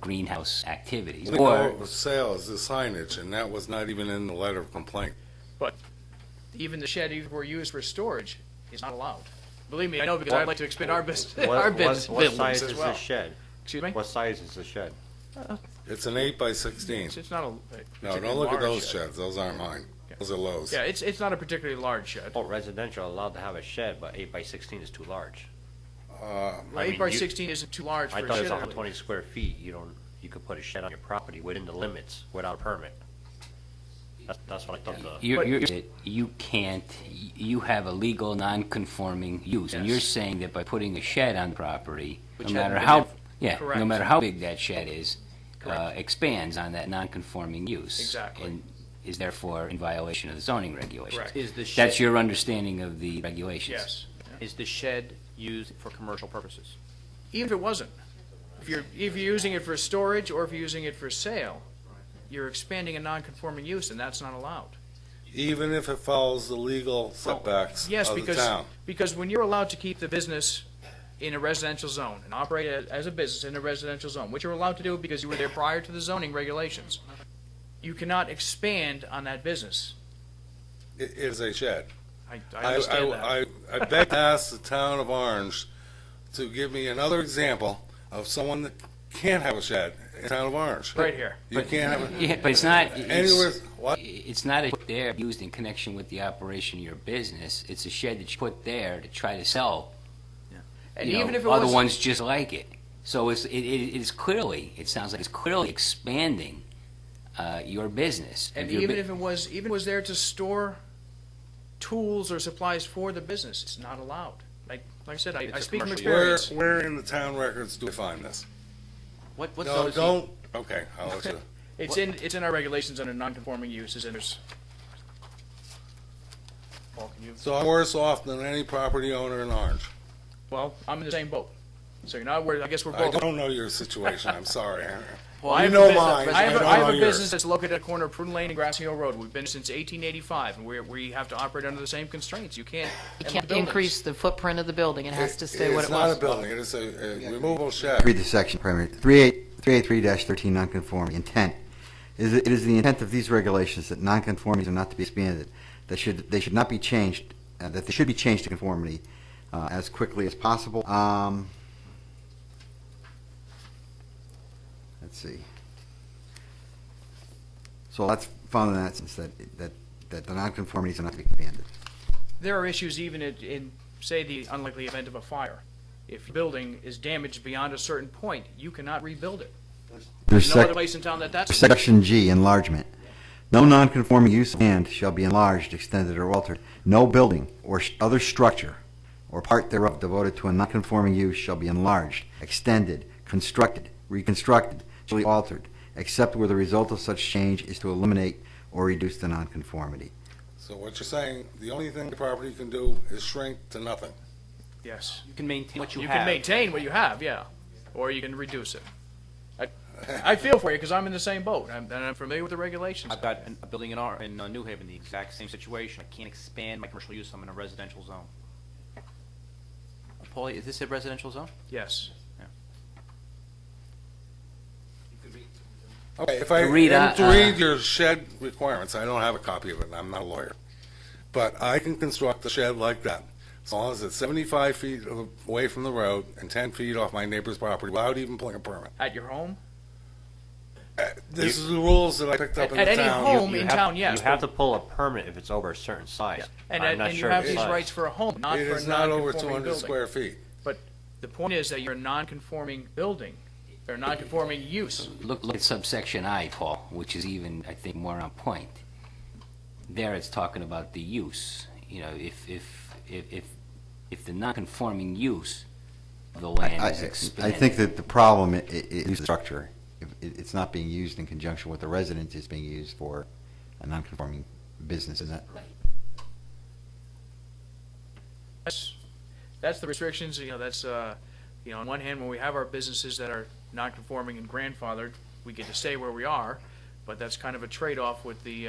greenhouse activities? Or sales, the signage, and that was not even in the letter of complaint. But even the shed, even if we're used for storage, is not allowed. Believe me, I know, because I'd like to expand our business, our business What size buildings is as well. the shed? Excuse me? What size is the shed? It's an 8 by 16. It's not a No, particularly don't look at large those shed. sheds. Those aren't mine. Those are Lowe's. Yeah, it's not a particularly large shed. Oh, residential allowed to have a shed, but 8 by 16 is too large. Well, I 8 mean, by you- 16 isn't too large for I a thought shed. it's I believe. 120 square feet. You could put a shed on your property within the limits without a permit. That's what I thought. You can't, you have a legal non-conforming use, and Yes. you're saying that by putting a shed on the property, Which no matter hadn't how, been- yeah, Correct. no matter how big that shed is, Correct. expands on that non-conforming use. Exactly. And is therefore in violation of the zoning regulations. Correct. Is the shed, That's your understanding of the regulations? Yes. is the shed used for commercial purposes? Even if it wasn't. If you're using it for storage or if you're using it for sale, you're expanding a non-conforming use, and that's not allowed. Even if it follows the legal setbacks Yes, of the because town. when you're allowed to keep the business in a residential zone and operate as a business in a residential zone, which you're allowed to do because you were there prior to the zoning regulations, you cannot expand on that business. It is a shed. I understand that. I beg to ask the town of Orange to give me another example of someone that can't have a shed in the town of Orange. Right here. You can't have a, Yeah, but it's not, anywhere, what? it's not a shed there used in connection with the operation of your business. It's a shed that you put there to try to sell, And you even know, if it other was, ones just like it. So it is clearly, it sounds like it's clearly expanding your business. and your even bu- if it was there to store tools or supplies for the business, it's not allowed. Like I said, I It's a speak from commercial experience. Where in the town records do I find this? What No, zone is he- don't, okay, I'll let you. It's in our regulations under non-conforming uses, and there's. Paul, can you? So I'm worse off than any property owner in Orange. Well, I'm in the same boat. So you're not worried. I guess we're I both. don't know your situation, I'm sorry. Well, You I have know a business- mine, I have, I don't I have know a yours. business that's located at the corner of Pruden Lane and Grassy Hill Road. We've been since 1885, and we have to operate under the same constrictions. You can't. You can't increase the footprint of the building. It has to stay what It's it not a was. building, it is a removable shed. Read the section primary 383-13 nonconformity intent. It is the intent of these regulations that nonconformities are not to be expanded. They should not be changed. That they should be changed to conformity as quickly as possible. Let's see. So that's found in that sense that the nonconformities are not to be expanded. There are issues even in, say, the unlikely event of a fire. If your building is damaged beyond a certain point, you cannot rebuild it. There's No other place in town that's. Section G, enlargement. No nonconforming use of land shall be enlarged, extended, or altered. No building or other structure or part thereof devoted to a nonconforming use shall be enlarged, extended, constructed, reconstructed, shall be altered, except where the result of such change is to eliminate or reduce the nonconformity. So what you're saying, the only thing the property can do is shrink to nothing. Yes. You can maintain what you You have. can maintain what you have, yeah, or you can reduce it. I feel for you because I'm in the same boat, and I'm familiar with the regulations. I've got a building in New Haven, the exact same situation. I can't expand my commercial use. I'm in a residential zone. Paulie, is this a residential zone? Yes. Okay, if I Read, am to read your shed requirements, I don't have a copy of it, I'm not a lawyer. But I can construct a shed like that, as long as it's 75 feet away from the road and 10 feet off my neighbor's property without even pulling a permit. At your home? This is the rules that I picked up in At the any town. home in town, yes. You have to pull a permit if it's over a certain size. And, I'm not and you sure have the these size. rights for a home, not It for a is not over non-conforming 200 building. square feet. But the point is that you're a non-conforming building, or non-conforming use. Look at subsection I, Paul, which is even, I think, more on point. There it's talking about the use. You know, if the non-conforming use of the land is I expanded. think that the problem is the structure. It's not being used in conjunction with the residence, it's being used for a non-conforming business, isn't it? That's the restrictions, that's, on one hand, when we have our businesses that are non-conforming and grandfathered, we get to stay where we are, but that's kind of a trade-off with the,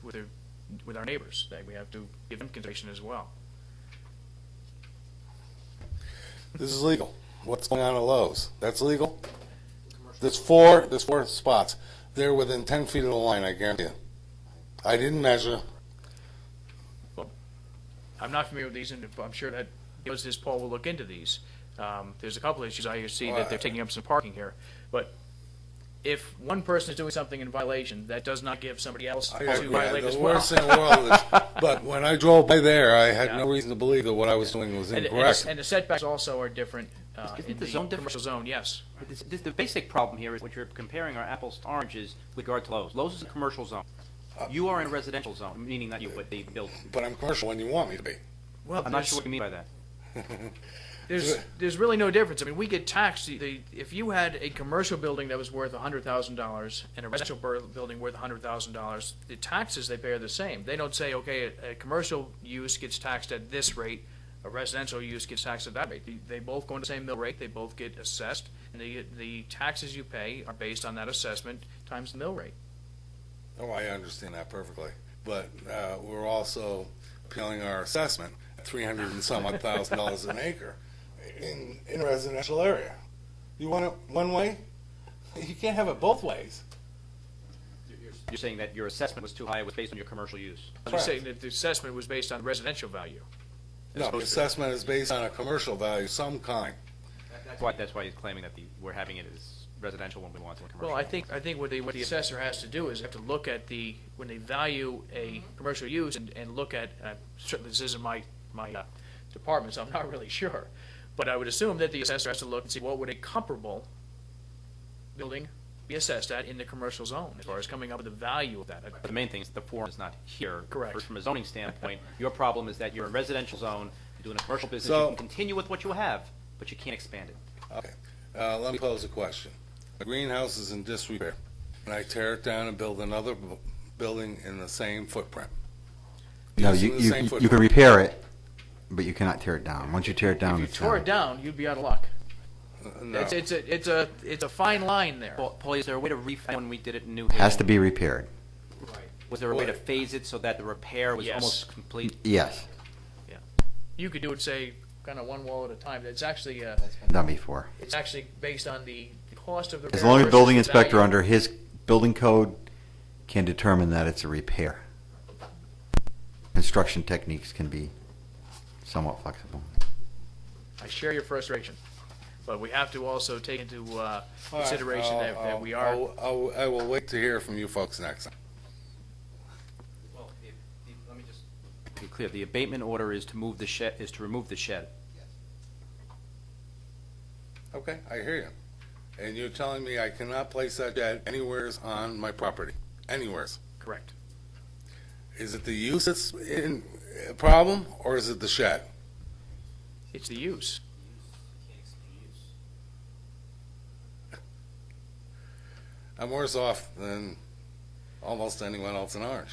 with our neighbors, that we have to give them consideration as well. This is legal. What's going on at Lowe's? That's legal? There's four spots. They're within 10 feet of the line, I guarantee you. I didn't measure. I'm not familiar with these, and I'm sure that, as Paul will look into these. There's a couple of issues. I see that they're taking up some parking here. But if one person is doing something in violation, that does not give somebody else to violate as The well. worst thing in the world is, but when I drove by there, I had no reason to believe that what I was doing was And incorrect. the setbacks also are different Isn't in the the zone different? commercial zone, yes. The basic problem here is what you're comparing our apples to oranges with regard to Lowe's. Lowe's is a commercial zone. You are in a residential zone, meaning that what they built. But I'm commercial when you want me to be. Well, I'm not sure what you mean by that. There's really no difference. I mean, we get taxed. If you had a commercial building that was worth $100,000 and a residential building worth $100,000, the taxes they pay are the same. They don't say, okay, a commercial use gets taxed at this rate, a residential use gets taxed at that rate. They both go into the same mill rate. They both get assessed, and the taxes you pay are based on that assessment times the mill rate. Oh, I understand that perfectly. But we're also appealing our assessment at $300 and some odd thousand an acre in a residential area. You want it one way? You can't have it both ways. You're saying that your assessment was too high, it was based on your commercial use. I'm saying that the assessment was based on residential value. No, the assessment is based on a commercial value of some kind. That's why he's claiming that we're having it as residential when we want it in commercial. Well, I think what the assessor has to do is have to look at when they value a commercial use and look at, certainly this isn't my department, so I'm not really sure, but I would assume that the assessor has to look and see what would a comparable building be assessed at in the commercial zone, as far as coming up with the value of that. But the main thing is the form is not here. Correct. From a zoning standpoint, your problem is that you're a residential zone, you're doing a commercial business, So- you can continue with what you have, but you can't expand it. Okay. Let me pose a question. A greenhouse is in disrepair, and I tear it down and build another building in the same footprint. No, Using the same you footprint. can repair it, but you cannot tear it down. Once you tear it down, If you it's tore done. it down, you'd be out of luck. No. It's a fine line there. Paul, is there a way to refund when we did it in New Haven? Has to be repaired. Was there a way to phase it so that the repair was Yes. almost complete? Yes, You could do it, say, kind of one wall at a time. It's actually done before. it's actually based on the cost of the As repair long as the versus building the inspector value. under his building code can determine that it's a repair. Construction techniques can be somewhat flexible. I share your frustration, but we have to also take into All right, consideration that we are. I will wait to hear from you folks next time. Well, let me just be clear. The abatement order is to remove the shed. Okay, I hear you. And you're telling me I cannot place that shed anywheres on my property? Anywheres? Correct. Is it the use that's in a problem, or is it the shed? It's the use. I'm I'm worse off than almost anyone else in Orange.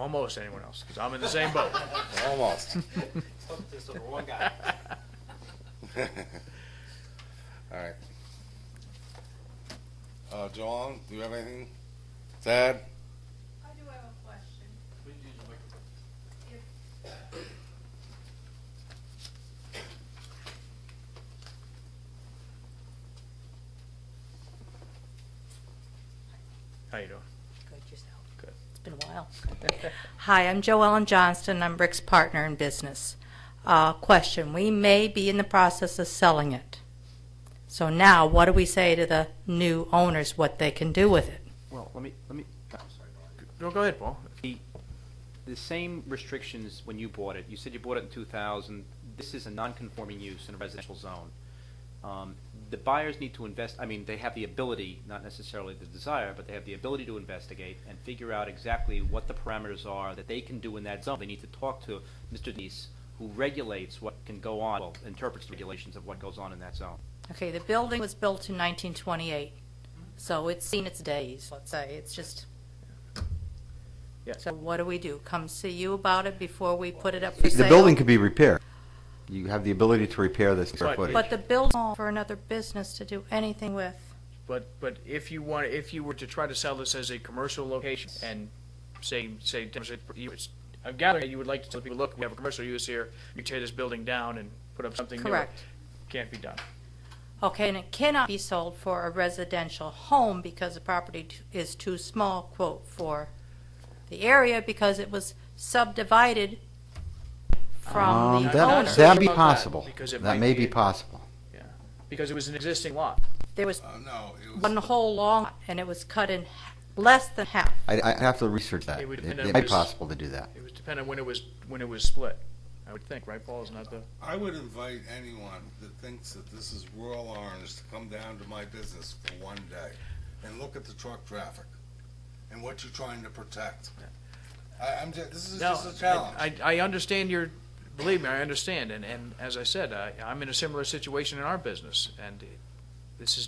Almost anyone else, because I'm in the same boat. Almost. Just over one guy. All right. Joanne, do you have anything? Tad? I do have a question. How you doing? Good, yourself. Good. It's been a while. Hi, I'm Jo Ellen Johnston. I'm Rick's partner in business. Question, we may be in the process of selling it. So now, what do we say to the new owners, what they can do with it? Well, let me, I'm sorry. No, go ahead, Paul. The same restrictions when you bought it. You said you bought it in 2000. This is a non-conforming use in a residential zone. The buyers need to invest, I mean, they have the ability, not necessarily the desire, but they have the ability to investigate and figure out exactly what the parameters are that they can do in that zone. They need to talk to Mr. Deese, who regulates what can go on, well, interprets the regulations of what goes on in that zone. Okay, the building was built in 1928, so it's seen its days, let's say. It's just... Yeah. So what do we do? Come see you about it before we put it up for The sale? building could be repaired. You have the ability to repair this square Right. footage. But the building's small for another business to do anything with. But if you were to try to sell this as a commercial location and I'm gathering that you would like to tell people, look, we have a commercial use here, you tear this building down and put up something new. Correct. Can't be done. Okay, and it cannot be sold for a residential home because the property is too small, quote, for the area because it was subdivided from the owner. That'd be About that, possible. because it That might may be- be possible. Yeah, because it was an existing lot. There was No, it was. one whole long, and it was cut in less than half. I have to research that. It would It depend on may be this- possible to do that. It was dependent when it was split. I would think, right, Paul? Isn't that the? I would invite anyone that thinks that this is rural Orange to come down to my business for one day and look at the truck traffic and what you're trying to protect. This is No, just a challenge. I understand believe me, I understand, and as I said, I'm in a similar situation in our business, and this is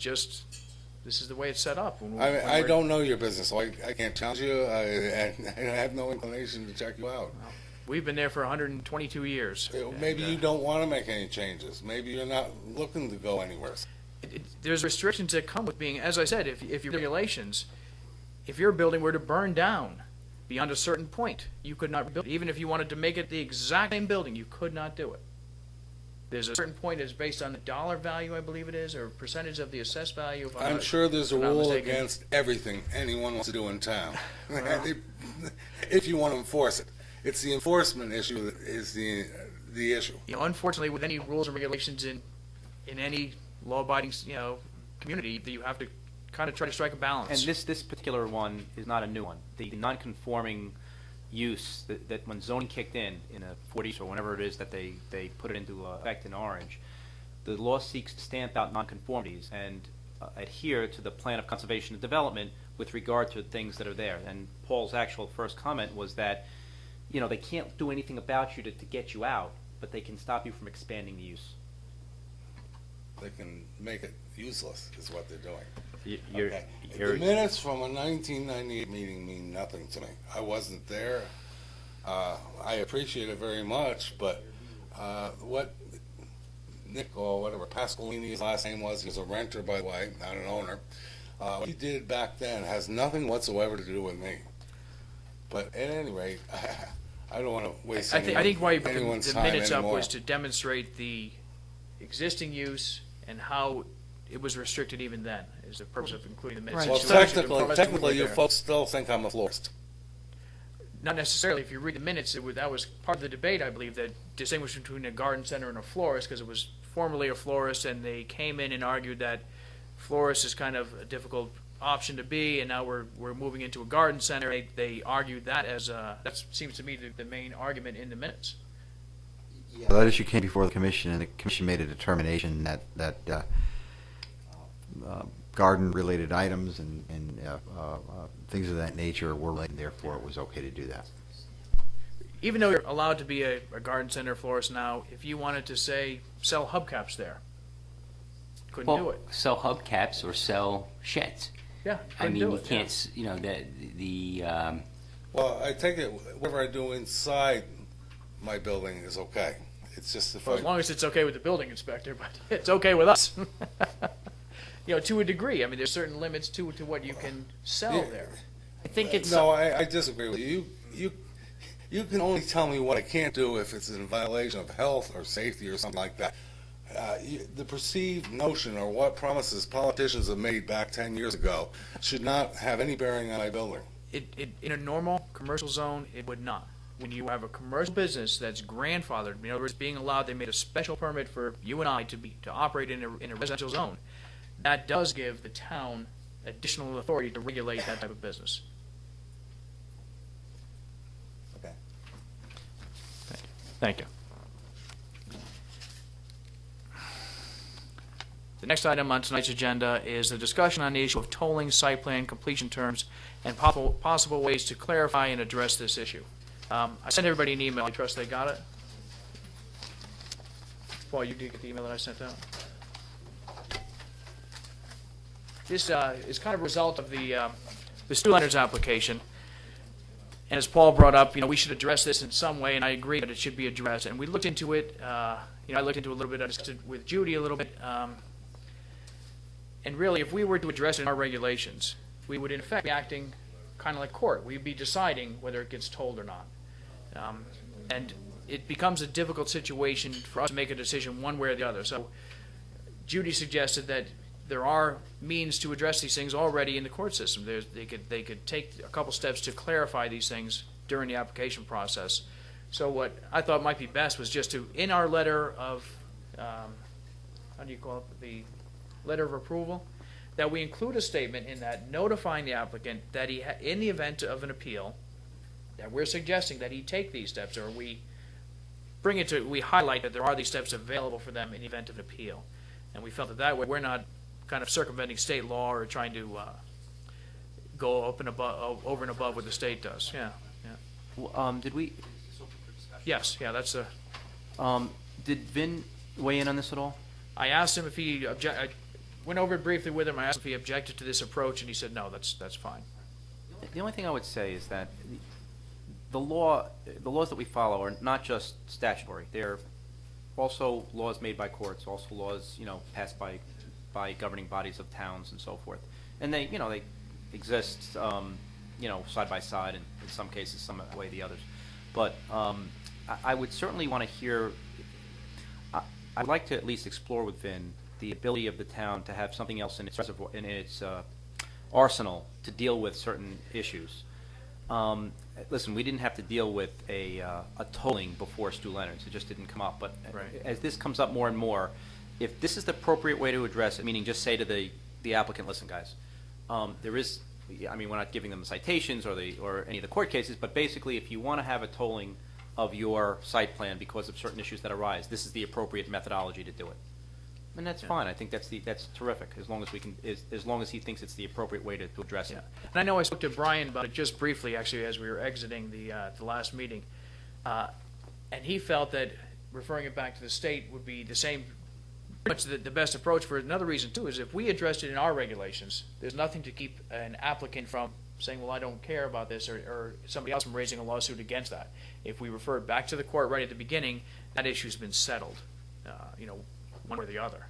the way it's set up. I don't know your business, so I can't challenge you. I have no inclination to check you out. We've been there for 122 years. Maybe you don't want to make any changes. Maybe you're not looking to go anywhere. There's restrictions that come with being, as I said, if your regulations, if your building were to burn down beyond a certain point, you could not rebuild it. Even if you wanted to make it the exact same building, you could not do it. There's a certain point that's based on the dollar value, I believe it is, or percentage of the assessed value. I'm sure there's a if I'm not rule mistaken. against everything anyone wants to do in town, if you want to enforce it. It's the enforcement issue that is the issue. Unfortunately, with any rules and regulations in any law-abiding community, that you have to kind of try to strike a balance. And this particular one is not a new one. The non-conforming use that when zoning kicked in the 40s or whenever it is that they put it into effect in Orange, the law seeks to stamp out nonconformities and adhere to the plan of conservation and development with regard to things that are there. And Paul's actual first comment was that, they can't do anything about you to get you out, but they can stop you from expanding the use. They can make it useless, is what they're doing. You're The minutes from a 1998 meeting mean nothing to me. I wasn't there. I appreciate it very much, but what Nick, or whatever, Pasqualini's last name was, he was a renter, by the way, not an owner. What he did back then has nothing whatsoever to do with me. But at any rate, I don't want to waste I think why you put anyone's the time minutes up anymore. was to demonstrate the existing use and how it was restricted even then, is the purpose of including the minutes. Right. Well, So actually, the technically, purpose you there. folks still think I'm a florist. Not necessarily. If you read the minutes, that was part of the debate, I believe, that distinguished between a garden center and a florist, because it was formerly a florist, and they came in and argued that florist is kind of a difficult option to be, and now we're moving into a garden center. They argued that as that seems to me the main argument in the minutes. That issue came before the commission, and the commission made a determination that garden-related items and things of that nature were related, and therefore it was okay to do that. Even though you're allowed to be a garden center florist now, if you wanted to, say, sell hubcaps there, couldn't do it. Sell hubcaps or sell sheds. Yeah, I couldn't mean, do you it. can't, Well, I take it whatever I do inside my building is okay. It's just if For as I, long as it's okay with the building inspector, but it's okay with us. You know, to a degree. I mean, there's certain limits to what you can sell Yeah. there. I think it's. no, I disagree with you. You can only tell me what I can't do if it's in violation of health or safety or something like that. The perceived notion or what promises politicians have made back 10 years ago should not have any bearing on my building. In a normal commercial zone, it would not. When you have a commercial business that's grandfathered, in other words, being allowed, they made a special permit for you and I to operate in a residential zone. That does give the town additional authority to regulate that type of business. Okay. Thank you. The next item on tonight's agenda is a discussion on the issue of tolling site plan completion terms and possible ways to clarify and address this issue. I sent everybody an email. I trust they got it. Paul, you did get the email that I sent out? This is kind of a result of the Stu Leonard's application. And as Paul brought up, we should address this in some way, and I agree that it should be addressed. And we looked into it. I looked into it a little bit. I discussed it with Judy a little bit. And really, if we were to address it in our regulations, we would in effect be acting kind of like court. We'd be deciding whether it gets tolled or not. And it becomes a difficult situation for us to make a decision one way or the other. So Judy suggested that there are means to address these things already in the court system. They could take a couple steps to clarify these things during the application process. So what I thought might be best was just to, in our letter of, how do you call it, the letter of approval, that we include a statement in that notifying the applicant that in the event of an appeal, that we're suggesting that he take these steps, or we highlight that there are these steps available for them in the event of an appeal. And we felt that way we're not kind of circumventing state law or trying to go over and above what the state does. Yeah. Did we, Yes, yeah, that's a. did Vin weigh in on this at all? I asked him if he I went over it briefly with him. I asked him if he objected to this approach, and he said no. That's fine. The only thing I would say is that the laws that we follow are not just statutory. They're also laws made by courts, also laws, passed by governing bodies of towns and so forth. And they exist, side by side, and in some cases, some outweigh the others. But I would certainly want to hear. I'd like to at least explore with Vin the ability of the town to have something else in its reservoir, in its arsenal to deal with certain issues. Listen, we didn't have to deal with a tolling before Stu Leonard's. It just didn't come up. But Right. as this comes up more and more, if this is the appropriate way to address it, meaning just say to the applicant, listen, guys, there is, we're not giving them citations or any of the court cases, but basically, if you want to have a tolling of your site plan because of certain issues that arise, this is the appropriate methodology to do it. And that's fine. I think that's terrific, as long as he thinks it's the appropriate way to address it. Yeah. And I know I spoke to Brian about it just briefly, actually, as we were exiting the last meeting, and he felt that referring it back to the state would be the same. Pretty much the best approach. For another reason too is if we addressed it in our regulations, there's nothing to keep an applicant from saying, well, I don't care about this, or somebody else from raising a lawsuit against that. If we refer it back to the court right at the beginning, that issue's been settled, one way or the other.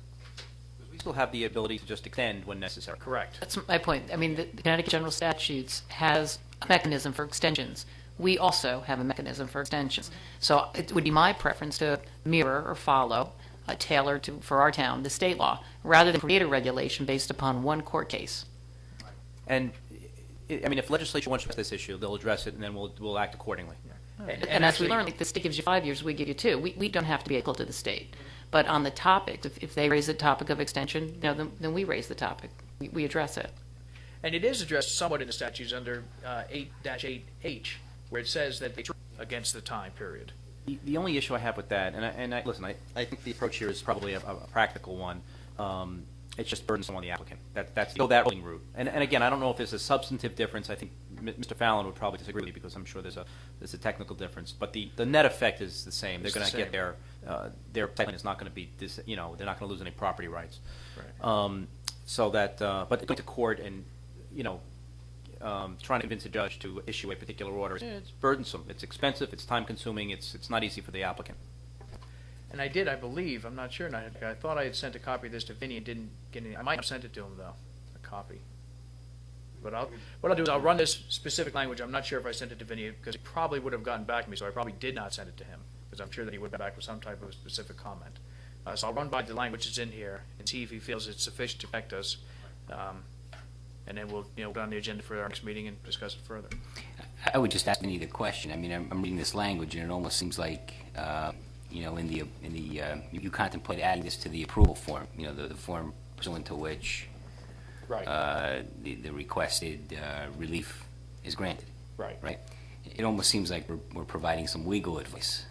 We still have the ability to just extend when necessary. Correct. That's my point. The Connecticut General Statutes has a mechanism for extensions. We also have a mechanism for extensions. So it would be my preference to mirror or follow, tailored for our town, the state law, rather than create a regulation based upon one court case. And if legislature wants to address this issue, they'll address it, and then we'll act accordingly. And as we learned, the state gives you 5 years, we give you 2. We don't have to be equal to the state. But on the topic, if they raise the topic of extension, then we raise the topic. We address it. And it is addressed somewhat in the statutes under 8-8H, where it says that they against the time period. The only issue I have with that, and I listen, I think the approach here is probably a practical one. It's just burdensome on the applicant. That's go that rolling route. And again, I don't know if there's a substantive difference. I think Mr. Fallon would probably disagree with me because I'm sure there's a technical difference. But the net effect is the same. They're going to get their plan is not going to be they're not going to lose any property rights. Right. So that but going to court and trying to convince a judge to issue a particular order, it's burdensome, it's expensive, it's time-consuming, it's not easy for the applicant. And I did, I believe, I'm not sure, and I thought I had sent a copy of this to Vinny and didn't get any, I might have sent it to him, though, a copy. But what I'll do is I'll run this specific language. I'm not sure if I sent it to Vinny, because he probably would have gotten back to me, so I probably did not send it to him, because I'm sure that he would have back with some type of specific comment. So I'll run by the language that's in here and see if he feels it's sufficient to affect us. And then we'll, put it on the agenda for our next meeting and discuss it further. I would just ask Vinny the question. I mean, I'm reading this language, and it almost seems like, you contemplate adding this to the approval form, the form pursuant to which the requested relief is granted. Right. It almost seems like we're providing some legal advice,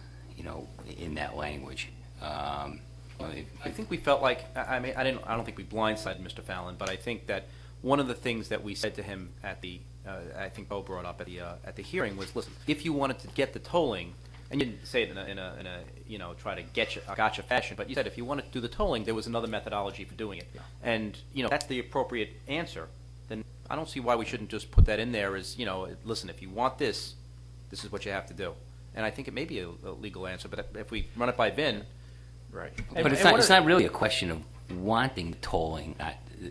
in that language. I think we felt like, I don't think we blindsided Mr. Fallon, but I think that one of the things that we said to him at the, I think Bo brought up at the hearing was, listen, if you wanted to get the tolling, and you didn't say it in a try to get you a gotcha fashion, but you said if you wanted to do the tolling, there was another methodology for doing it. Yeah. And, that's the appropriate answer. Then I don't see why we shouldn't just put that in there as, listen, if you want this, this is what you have to do. And I think it may be a legal answer, but if we run it by Vin. Right. But it's not really a question of wanting tolling.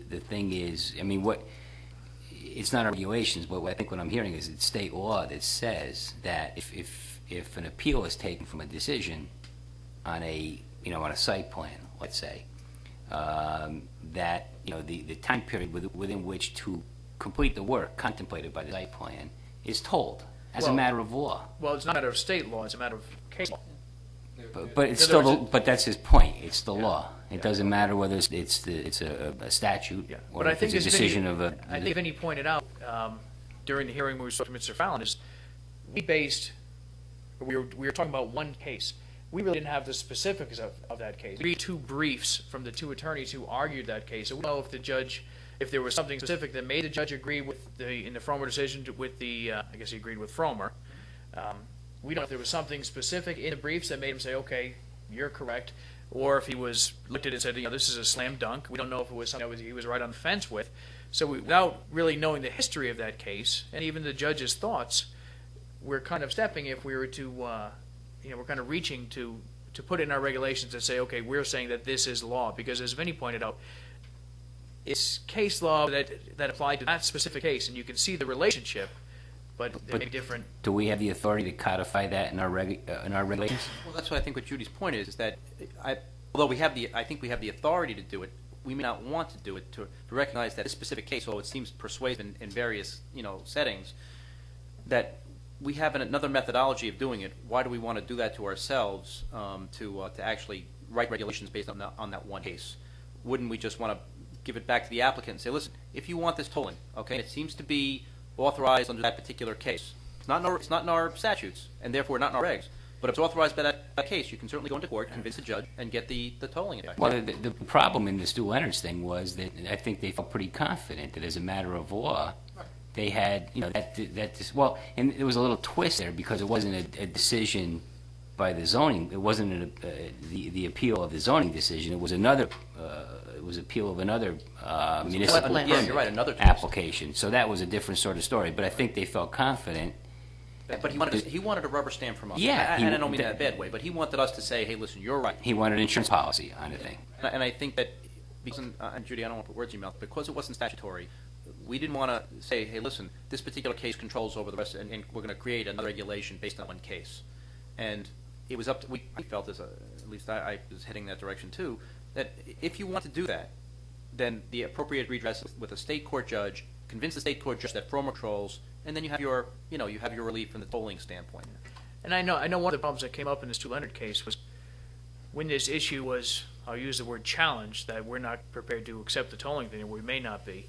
The thing is, I mean, it's not our regulations, but I think what I'm hearing is it's state law that says that if an appeal is taken from a decision on a site plan, let's say, that the time period within which to complete the work contemplated by the site plan is tolled as a matter of law. Well, it's not a matter of state law; it's a matter of case law. But it's still, but that's his point. It's the law. It doesn't matter whether it's a statute or if it's a decision of a. I think Vinny pointed out during the hearing when we spoke to Mr. Fallon is we were talking about one case. We really didn't have the specifics of that case. We read two briefs from the two attorneys who argued that case. So we don't know if there was something specific that made the judge agree with in the Fromer decision with the, I guess he agreed with Fromer. We don't know if there was something specific in the briefs that made him say, okay, you're correct, or if he looked at it and said, this is a slam dunk. We don't know if it was something that he was right on the fence with. So without really knowing the history of that case and even the judge's thoughts, we're kind of stepping if we were to, we're kind of reaching to put in our regulations and say, okay, we're saying that this is law, because as Vinny pointed out, it's case law that applied to that specific case, and you can see the relationship, but they may be different. Do we have the authority to codify that in our regulations? Well, that's what I think what Judy's point is that although I think we have the authority to do it, we may not want to do it to recognize that this specific case, although it seems persuasive in various settings, that we have another methodology of doing it. Why do we want to do that to ourselves to actually write regulations based on that one case? Wouldn't we just want to give it back to the applicant and say, listen, if you want this tolling, okay, it seems to be authorized under that particular case. It's not in our statutes, and therefore not in our regs. But if it's authorized by that case, you can certainly go into court, convince the judge, and get the tolling effect. Well, the problem in the Stu Leonard's thing was that I think they felt pretty confident that as a matter of law, they had, and there was a little twist there because it wasn't a decision by the zoning. It wasn't the appeal of the zoning decision. It was another. It was appeal of another municipal you're right, another application. So that was a different sort of story. But I think they felt confident. But he wanted a rubber stamp from us. Yeah, and I don't mean that in a bad way. But he wanted us to say, hey, listen, you're right. He wanted an insurance policy on the thing. And I think that, because, and Judy, I don't want to put words in your mouth, because it wasn't statutory, we didn't want to say, hey, listen, this particular case controls over the rest, and we're going to create another regulation based on one case. And it was up to, we felt, at least I was heading that direction too, that if you want to do that, then the appropriate redress with a state court judge, convince the state court judge that Fromer controls, and then you have your relief from the tolling standpoint. And I know one of the problems that came up in this Stu Leonard case was when this issue was, I'll use the word challenge, that we're not prepared to accept the tolling thing, or we may not be,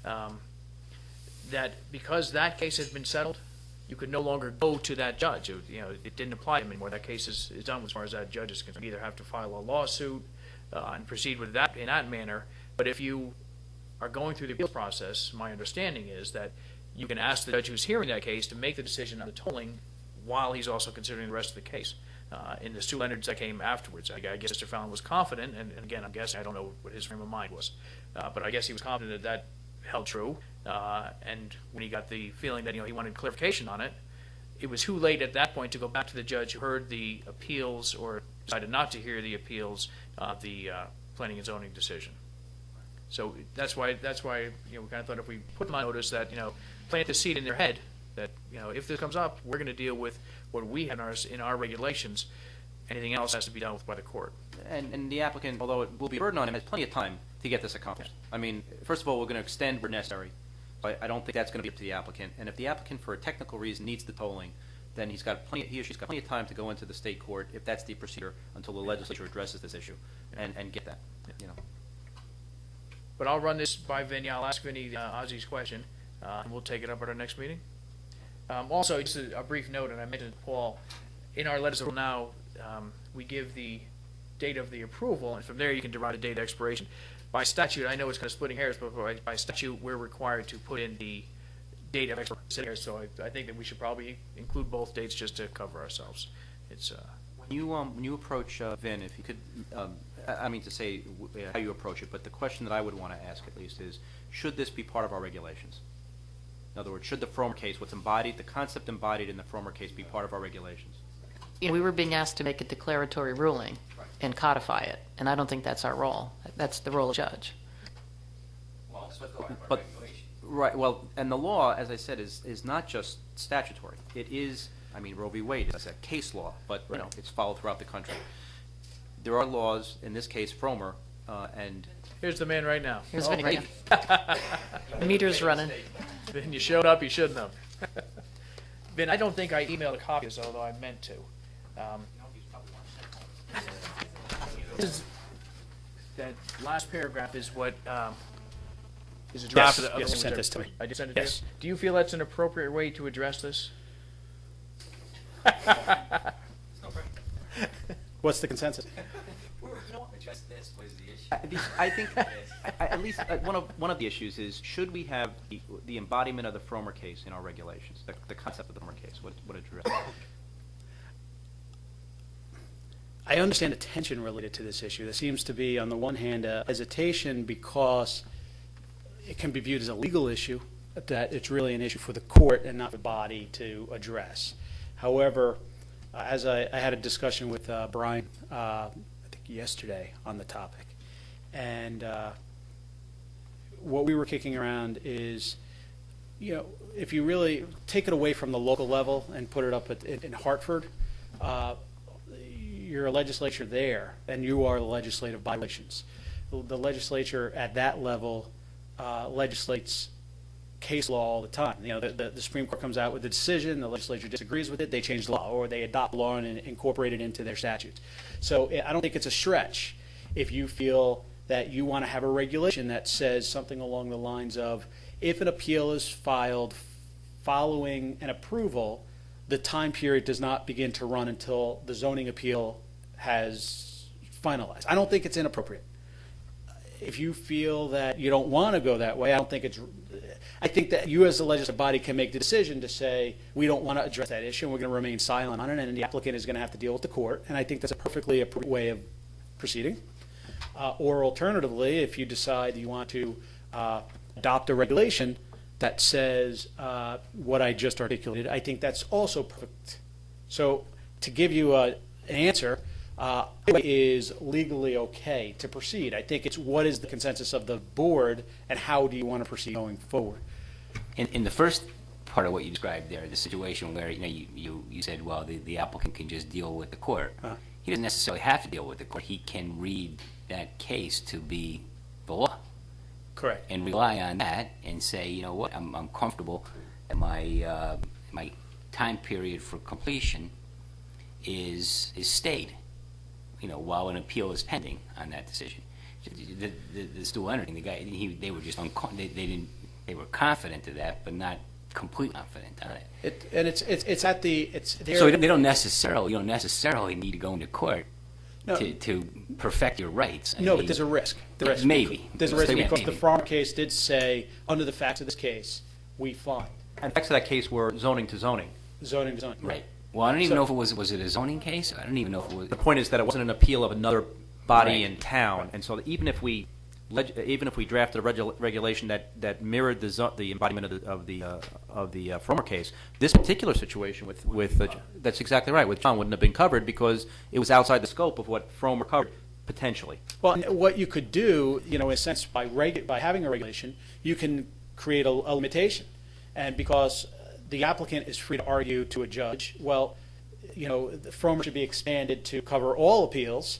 that because that case has been settled, you could no longer go to that judge. It didn't apply to him anymore. That case is done as far as that judge is concerned. You either have to file a lawsuit and proceed with that in that manner, but if you are going through the appeals process, my understanding is that you can ask the judge who's hearing that case to make the decision on the tolling while he's also considering the rest of the case. In the Stu Leonard's that came afterwards, I guess Mr. Fallon was confident, and again, I'm guessing, I don't know what his frame of mind was, but I guess he was confident that held true. And when he got the feeling that he wanted clarification on it, it was too late at that point to go back to the judge who heard the appeals or decided not to hear the appeals of the planning and zoning decision. So that's why we kind of thought if we put them on notice that plant the seed in their head that if this comes up, we're going to deal with what we have in our regulations. Anything else has to be dealt with by the court. And the applicant, although it will be a burden on him, has plenty of time to get this accomplished. I mean, first of all, we're going to extend where necessary. I don't think that's going to be up to the applicant. And if the applicant, for a technical reason, needs the tolling, then he or she's got plenty of time to go into the state court, if that's the procedure, until the legislature addresses this issue and get that. But I'll run this by Vinny. I'll ask Vinny Ozzy's question, and we'll take it up at our next meeting. Also, just a brief note, and I mentioned to Paul, in our letters of now, we give the date of the approval, and from there you can derive the date of expiration. By statute, I know it's kind of splitting hairs, but by statute, we're required to put in the date of expiration. So I think that we should probably include both dates just to cover ourselves. It's when you approach Vin, if you could, I mean to say how you approach it, but the question that I would want to ask at least is, should this be part of our regulations? In other words, should the Fromer case, what's embodied, the concept embodied in the Fromer case, be part of our regulations? We were being asked to make a declaratory ruling and codify it, and I don't think that's our role. That's the role of judge. But right, well, and the law, as I said, is not just statutory. It is, I mean, Roe v. Wade is a case law, but it's followed throughout the country. There are laws, in this case, Fromer, and here's the man right now. Here's Vinny. Meter's running. Vin, you showed up. You shouldn't have. Vin, I don't think I emailed a copy, although I meant to. That last paragraph is what is a draft of the other Yes, you one. sent this to me. I just sent it Yes. to you. Do you feel that's an appropriate way to address this? What's the consensus? I think at least one of the issues is, should we have the embodiment of the Fromer case in our regulations, the concept of the Fromer case, what address? I understand the tension related to this issue. There seems to be, on the one hand, a hesitation because it can be viewed as a legal issue, that it's really an issue for the court and not the body to address. However, as I had a discussion with Brian, I think yesterday, on the topic, and what we were kicking around is, if you really take it away from the local level and put it up in Hartford, you're a legislature there, and you are the legislative violations. The legislature at that level legislates case law all the time. The Supreme Court comes out with a decision, the legislature disagrees with it, they change the law, or they adopt law and incorporate it into their statutes. So I don't think it's a stretch if you feel that you want to have a regulation that says something along the lines of, if an appeal is filed following an approval, the time period does not begin to run until the zoning appeal has finalized. I don't think it's inappropriate. If you feel that you don't want to go that way, I think that you as the legislative body can make the decision to say, we don't want to address that issue and we're going to remain silent on it, and the applicant is going to have to deal with the court, and I think that's a perfectly appropriate way of proceeding. Or alternatively, if you decide you want to adopt a regulation that says what I just articulated, I think that's also perfect. So to give you an answer, is legally okay to proceed. I think it's what is the consensus of the board and how do you want to proceed going forward. In the first part of what you described there, the situation where you said, well, the applicant can just deal with the court. He doesn't necessarily have to deal with the court. He can read that case to be the law. Correct. And rely on that and say, you know what, I'm comfortable that my time period for completion is stayed, while an appeal is pending on that decision. The Stu Leonard thing, the guy, they were just they were confident of that, but not completely confident on it. It's there. So they don't necessarily need to go into court to perfect your rights. But there's a risk. Maybe. There's a risk because the Fromer case did say, under the facts of this case, we find. And facts of that case were zoning to zoning. Zoning to zoning. Right. Well, I don't even know if it was it a zoning case? I don't even know if it was. The point is that it wasn't an appeal of another body in town, and so even if we even if we drafted a regulation that mirrored the embodiment of the Fromer case, this particular situation with that's exactly right, with John wouldn't have been covered because it was outside the scope of what Fromer covered potentially. Well, and what you could do, in a sense, by having a regulation, you can create a limitation. And because the applicant is free to argue to a judge, well, the Fromer should be expanded to cover all appeals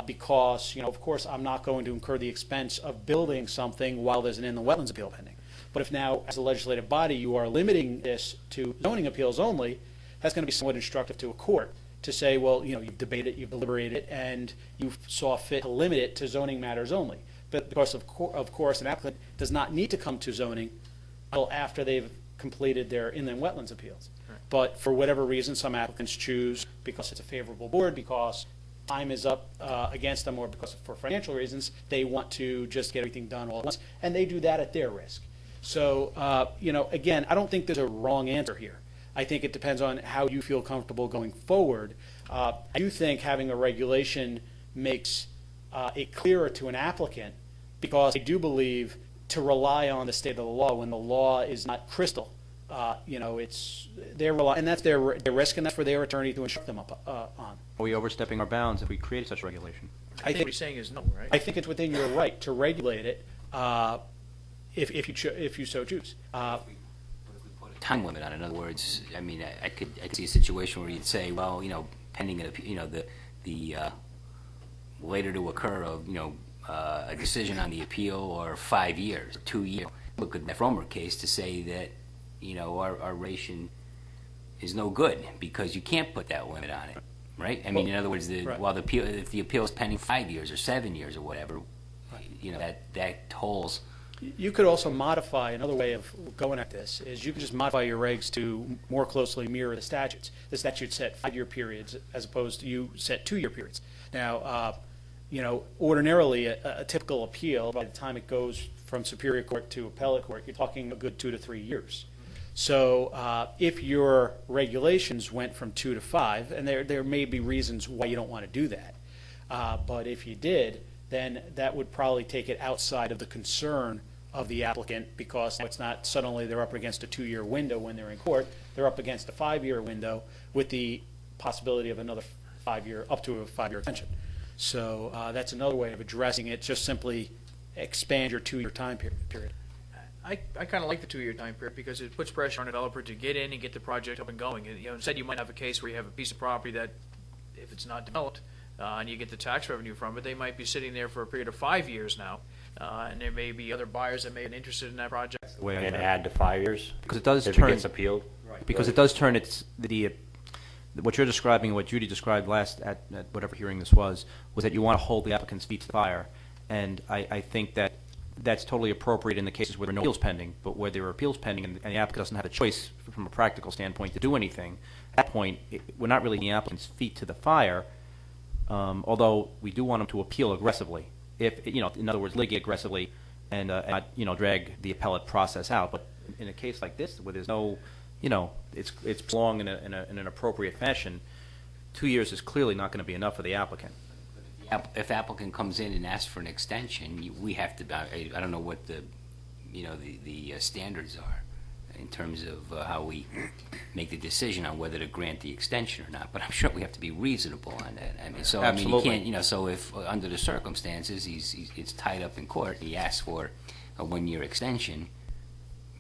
because, of course, I'm not going to incur the expense of building something while there's an inland wetlands appeal pending. But if now, as a legislative body, you are limiting this to zoning appeals only, that's going to be somewhat instructive to a court to say, well, you've debated it, you've deliberated it, and you saw fit to limit it to zoning matters only. But because, of course, an applicant does not need to come to zoning until after they've completed their inland wetlands appeals. Right. But for whatever reason, some applicants choose, because it's a favorable board, because time is up against them, or because for financial reasons, they want to just get everything done all at once, and they do that at their risk. So, again, I don't think there's a wrong answer here. I think it depends on how you feel comfortable going forward. I do think having a regulation makes it clearer to an applicant, because I do believe to rely on the state of the law when the law is not crystal. It's and that's their risk, and that's for their attorney to instruct them on. Are we overstepping our bounds if we create such regulation? I think what he's saying is no, right? I think it's within your right to regulate it if you so choose. Time limit on it. In other words, I mean, I could see a situation where you'd say, well, pending the later to occur of a decision on the appeal, or 5 years, or 2 years. Look at the Fromer case to say that our ration is no good because you can't put that limit on it, right? I mean, in other words, right. While if the appeal is pending 5 years or 7 years or whatever, that tolls. You could also modify, another way of going at this is you could just modify your regs to more closely mirror the statutes. The statute set 5-year periods as opposed to you set 2-year periods. Now, ordinarily a typical appeal, by the time it goes from Superior Court to Appellate Court, you're talking a good 2 to 3 years. So if your regulations went from 2 to 5, and there may be reasons why you don't want to do that, but if you did, then that would probably take it outside of the concern of the applicant, because it's not suddenly they're up against a 2-year window when they're in court. They're up against a 5-year window with the possibility of another 5-year, up to a 5-year extension. So that's another way of addressing it. Just simply expand your 2-year time period. I kind of like the 2-year time period because it puts pressure on a developer to get in and get the project up and going. Instead, you might have a case where you have a piece of property that, if it's not developed, and you get the tax revenue from it, they might be sitting there for a period of 5 years now, and there may be other buyers that may be interested in that project. And add to 5 years? Because it does if turn. It gets appealed? Right. Because it does turn what you're describing, what Judy described last at whatever hearing this was that you want to hold the applicant's feet to the fire. And I think that's totally appropriate in the cases where there are no appeals pending, but where there are appeals pending and the applicant doesn't have a choice from a practical standpoint to do anything. At that point, we're not really the applicant's feet to the fire, although we do want them to appeal aggressively. If in other words, litigate aggressively and not drag the appellate process out. But in a case like this, where there's no, it's prolonged in an appropriate fashion, 2 years is clearly not going to be enough for the applicant. If applicant comes in and asks for an extension, we have to. I don't know what the standards are in terms of how we make the decision on whether to grant the extension or not. But I'm sure we have to be reasonable on that. I mean, so Absolutely. I mean, you can't. So if under the circumstances it's tied up in court, he asks for a 1-year extension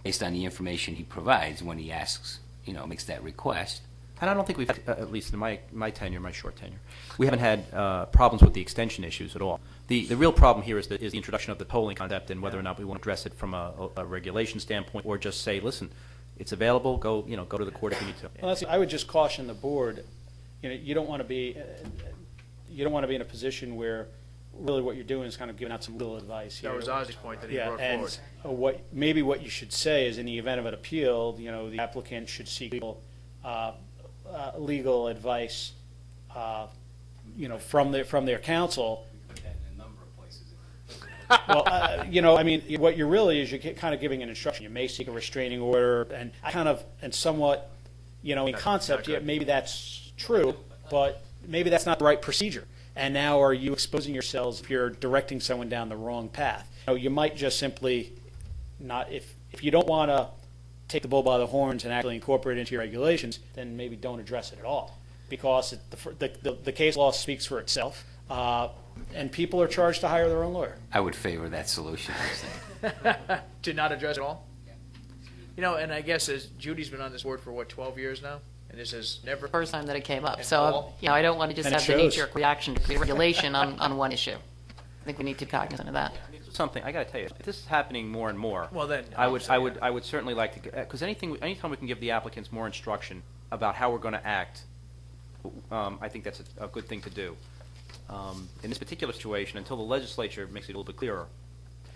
based on the information he provides when he asks, makes that request. And I don't think we've had, at least in my tenure, my short tenure, we haven't had problems with the extension issues at all. The real problem here is the introduction of the tolling concept and whether or not we want to address it from a regulation standpoint, or just say, listen, it's available. Go to the court if you need to. Well, I would just caution the board. You don't want to be in a position where really what you're doing is kind of giving out some little advice. That was Ozzy's point that he brought forward. What you should say is, in the event of an appeal, the applicant should seek legal advice, from their counsel. Well, I mean, what you're really is you're kind of giving an instruction. You may seek a restraining order, and somewhat, in concept, maybe that's true, but maybe that's not the right procedure. And now are you exposing yourselves if you're directing someone down the wrong path? You might just simply not, if you don't want to take the bull by the horns and actually incorporate it into your regulations, then maybe don't address it at all, because the case law speaks for itself, and people are charged to hire their own lawyer. I would favor that solution. To not address it all? And I guess as Judy's been on this board for, 12 years now? And this is never... First time that it came up. And So, all? I don't want to just And it have the shows. knee-jerk reaction to create regulation on one issue. I think we need to be cognizant of that. Something, I got to tell you, if this is happening more and more, Well, then, I would obviously, certainly like to, because anytime we can give the applicants more instruction about how we're going to act, I think that's a good thing to do. In this particular situation, until the legislature makes it a little bit clearer,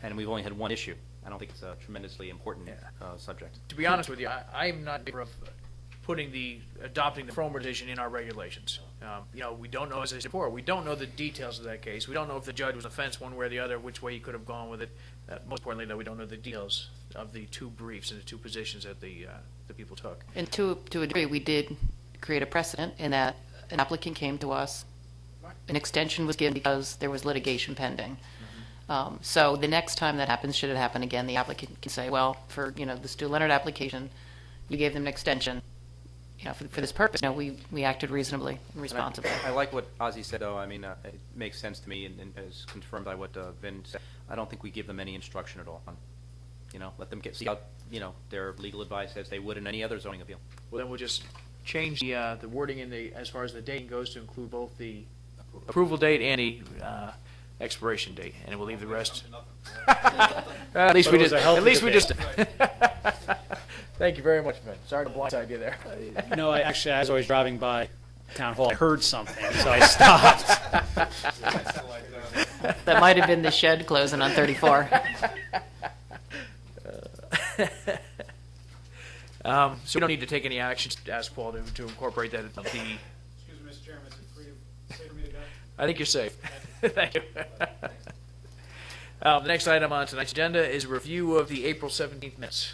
and we've only had one issue, I don't think it's a tremendously important subject. To be honest with you, I'm not in favor of adopting the Fromer decision in our regulations. We don't know, as I said before, we don't know the details of that case. We don't know if the judge was offense one way or the other, which way he could have gone with it. Most importantly, though, we don't know the details of the two briefs and the two positions that the people took. And to a degree, we did create a precedent in that an applicant came to us, an extension was given because there was litigation pending. So the next time that happens, should it happen again, the applicant can say, well, for the Stu Leonard application, you gave them an extension. For this purpose, we acted reasonably and responsibly. I like what Ozzy said, though. I mean, it makes sense to me, and as confirmed by what Vin said. I don't think we give them any instruction at all. Let them see out, their legal advice as they would in any other zoning appeal. Well, then we'll just change the wording as far as the dating goes to include both the approval date and the expiration date, and we'll leave the rest. At least we just. Thank you very much, Ben. Sorry to blindside you there. Actually, as I was driving by Town Hall, I heard something, so I stopped. That might have been the shed closing on 34. So we don't need to take any action to ask Paul to incorporate that. Excuse me, Mr. Chairman, is it free to say for me to go? I think you're safe. Thank you. The next item on tonight's agenda is a review of the April 17th minutes.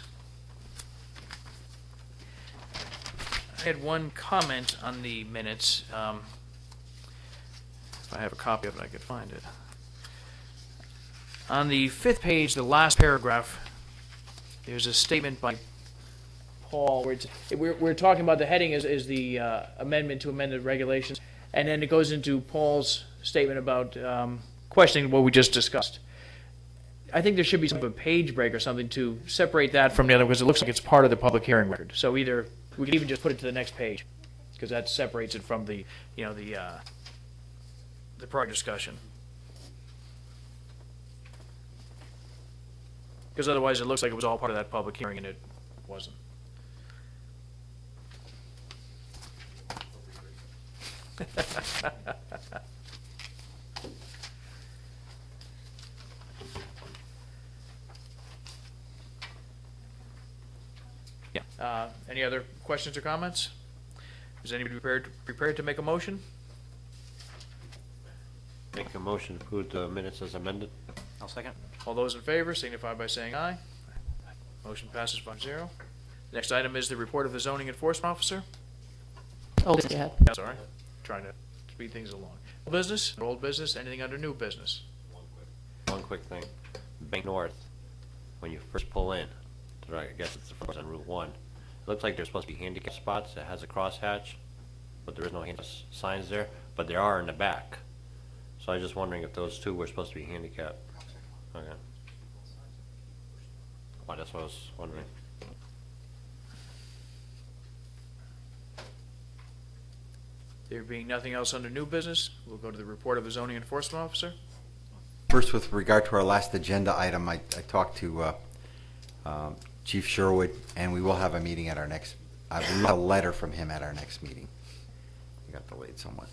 I had one comment on the minutes. If I have a copy of it, I could find it. On the 5th page, the last paragraph, there's a statement by Paul where we're talking about the heading is the amendment to amend the regulations, and then it goes into Paul's statement about questioning what we just discussed. I think there should be some of a page break or something to separate that from the other, because it looks like it's part of the public hearing record. So either we could even just put it to the next page, because that separates it from the prior discussion. Because otherwise, it looks like it was all part of that public hearing, and it wasn't. Yeah. Any other questions or comments? Is anybody prepared to make a motion? Make a motion to approve the minutes as amended. I'll second. All those in favor signify by saying aye. Motion passes 5-0. Next item is the report of the zoning enforcement officer. Old business, go ahead. Sorry, trying to speed things along. Old business, old business, anything under new business? One quick thing. Bank North, when you first pull in, I guess it's the first on Route 1, it looks like there's supposed to be handicap spots that has a crosshatch, but there is no handicap signs there, but there are in the back. So I was just wondering if those two were supposed to be handicapped. Okay. Well, that's what I was wondering. There being nothing else under new business, we'll go to the report of the zoning enforcement officer. First, with regard to our last agenda item, I talked to Chief Sherwood, and we will have a meeting at our next, I will have a letter from him at our next meeting. We got delayed somewhat.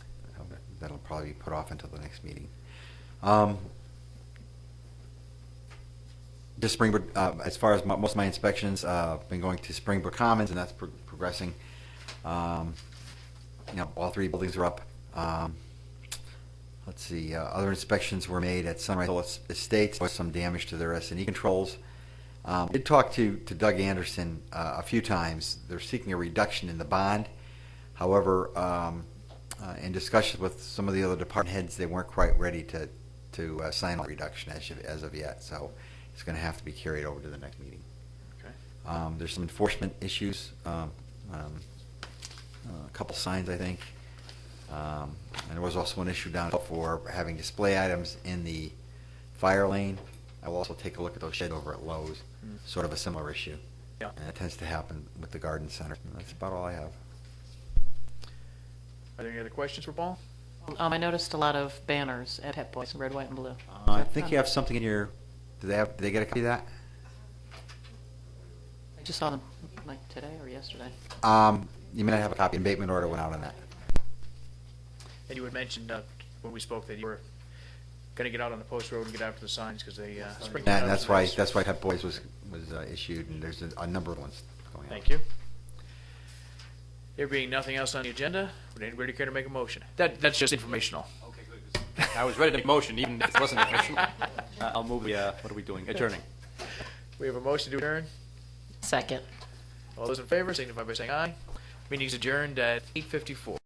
That'll probably be put off until the next meeting. Just Springbrook, as far as most of my inspections, been going to Springbrook Commons, and that's progressing. All 3 buildings are up. Let's see, other inspections were made at Sunrise Hill Estates. There was some damage to their S&E controls. I did talk to Doug Anderson a few times. They're seeking a reduction in the bond. However, in discussions with some of the other department heads, they weren't quite ready to sign on reduction as of yet. So it's going to have to be carried over to the next meeting. Okay. There's some enforcement issues, a couple signs, I think. And there was also an issue down for having display items in the fire lane. I will also take a look at those sheds over at Lowe's, sort of a similar issue. Yeah. And it tends to happen with the garden center. And that's about all I have. Are there any other questions for Paul? I noticed a lot of banners at Pep Boys, red, white, and blue. I think you have something in your, did they get a copy of that? I just saw them like today or yesterday. You may not have a copy. Abatement order went out on that. And you had mentioned when we spoke that you were going to get out on the post road and get after the signs because they sprinkled And out that's the why nice. Pep Boys was issued, and there's a number of ones going on. Thank you. There being nothing else on the agenda, would anybody care to make a motion? That's just informational. Okay, good. I was ready to make a motion, even if it wasn't official. I'll move the, what are we doing? Adjourning. We have a motion to adjourn. Second. All those in favor signify by saying aye. Meeting's adjourned at 8:54.